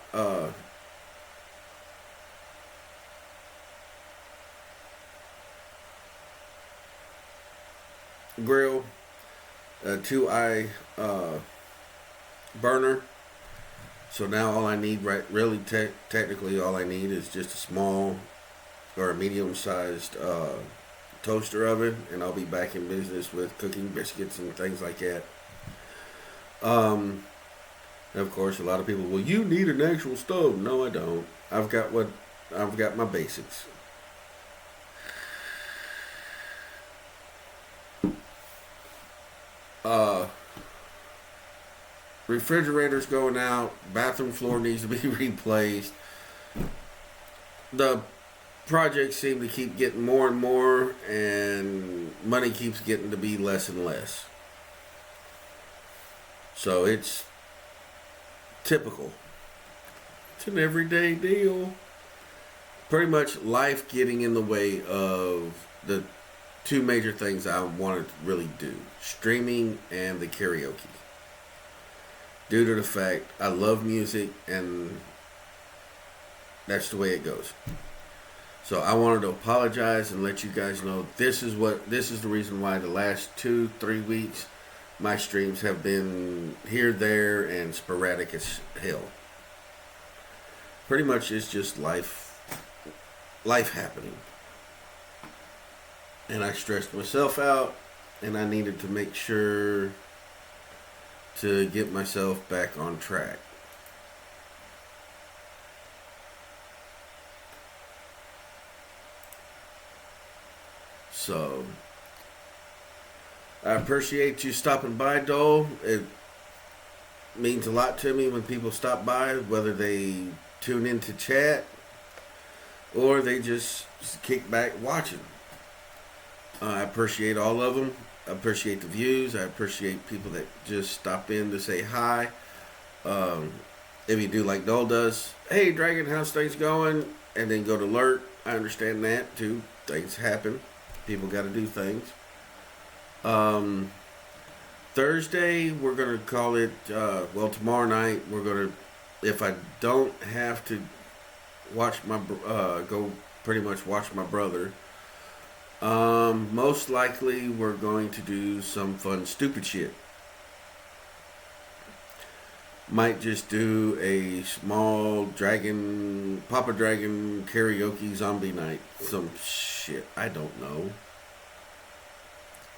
grill, a 2-eye burner. So now all I need, really technically all I need is just a small or a medium-sized toaster oven, and I'll be back in business with cooking biscuits and things like that. And of course, a lot of people, well, you need an actual stove. No, I don't. I've got my basics. Refrigerator's going out. Bathroom floor needs to be replaced. The projects seem to keep getting more and more, and money keeps getting to be less and less. So it's typical. It's an everyday deal. Pretty much life getting in the way of the two major things I wanted to really do: streaming and the karaoke. Due to the fact I love music, and that's the way it goes. So I wanted to apologize and let you guys know this is the reason why the last 2-3 weeks my streams have been here, there, and sporadic as hell. Pretty much it's just life happening. And I stressed myself out, and I needed to make sure to get myself back on track. So I appreciate you stopping by, Dole. It means a lot to me when people stop by, whether they tune in to chat or they just kick back watching. I appreciate all of them. I appreciate the views. I appreciate people that just stop in to say hi. If you do like Dole does, hey Dragon, how's things going? And then go to alert. I understand that too. Things happen. People got to do things. Thursday, we're going to call it, tomorrow night, we're going to, if I don't have to watch go pretty much watch my brother, most likely we're going to do some fun, stupid shit. Might just do a small Papa Dragon karaoke zombie night. Some shit. I don't know.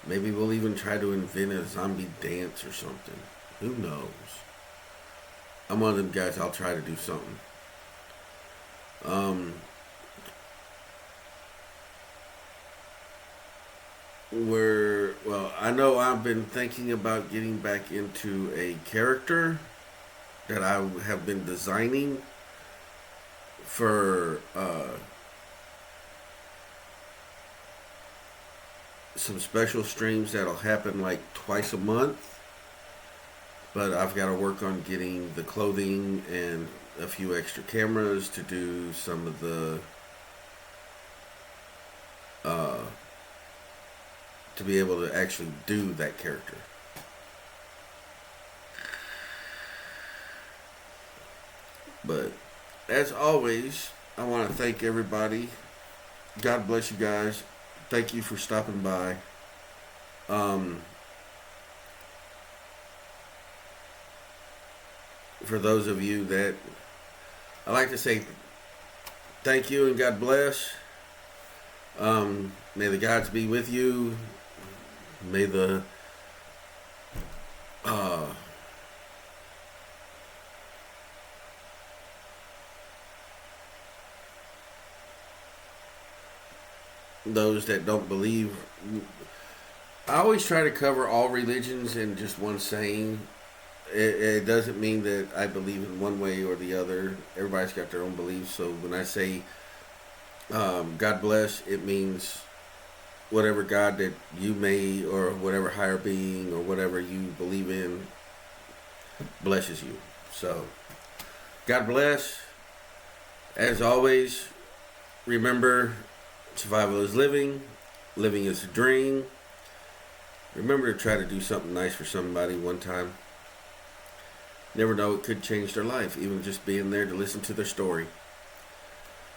Maybe we'll even try to invent a zombie dance or something. Who knows? I'm one of them guys, I'll try to do something. I know I've been thinking about getting back into a character that I have been designing for some special streams that'll happen like twice a month. But I've got to work on getting the clothing and a few extra cameras to do some of the to be able to actually do that character. But as always, I want to thank everybody. God bless you guys. Thank you for stopping by. For those of you that, I like to say thank you and God bless. May the gods be with you. May the those that don't believe. I always try to cover all religions in just one saying. It doesn't mean that I believe in one way or the other. Everybody's got their own beliefs. So when I say God bless, it means whatever God that you may, or whatever higher being, or whatever you believe in, blesses you. So, God bless. As always, remember, survival is living. Living is a dream. Remember to try to do something nice for somebody one time. Never know, it could change their life, even just being there to listen to their story.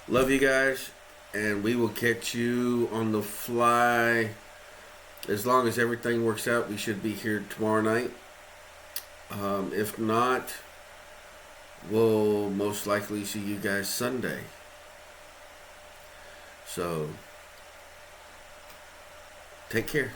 Love you guys, and we will catch you on the fly. As long as everything works out, we should be here tomorrow night. If not, we'll most likely see you guys Sunday. So, take care.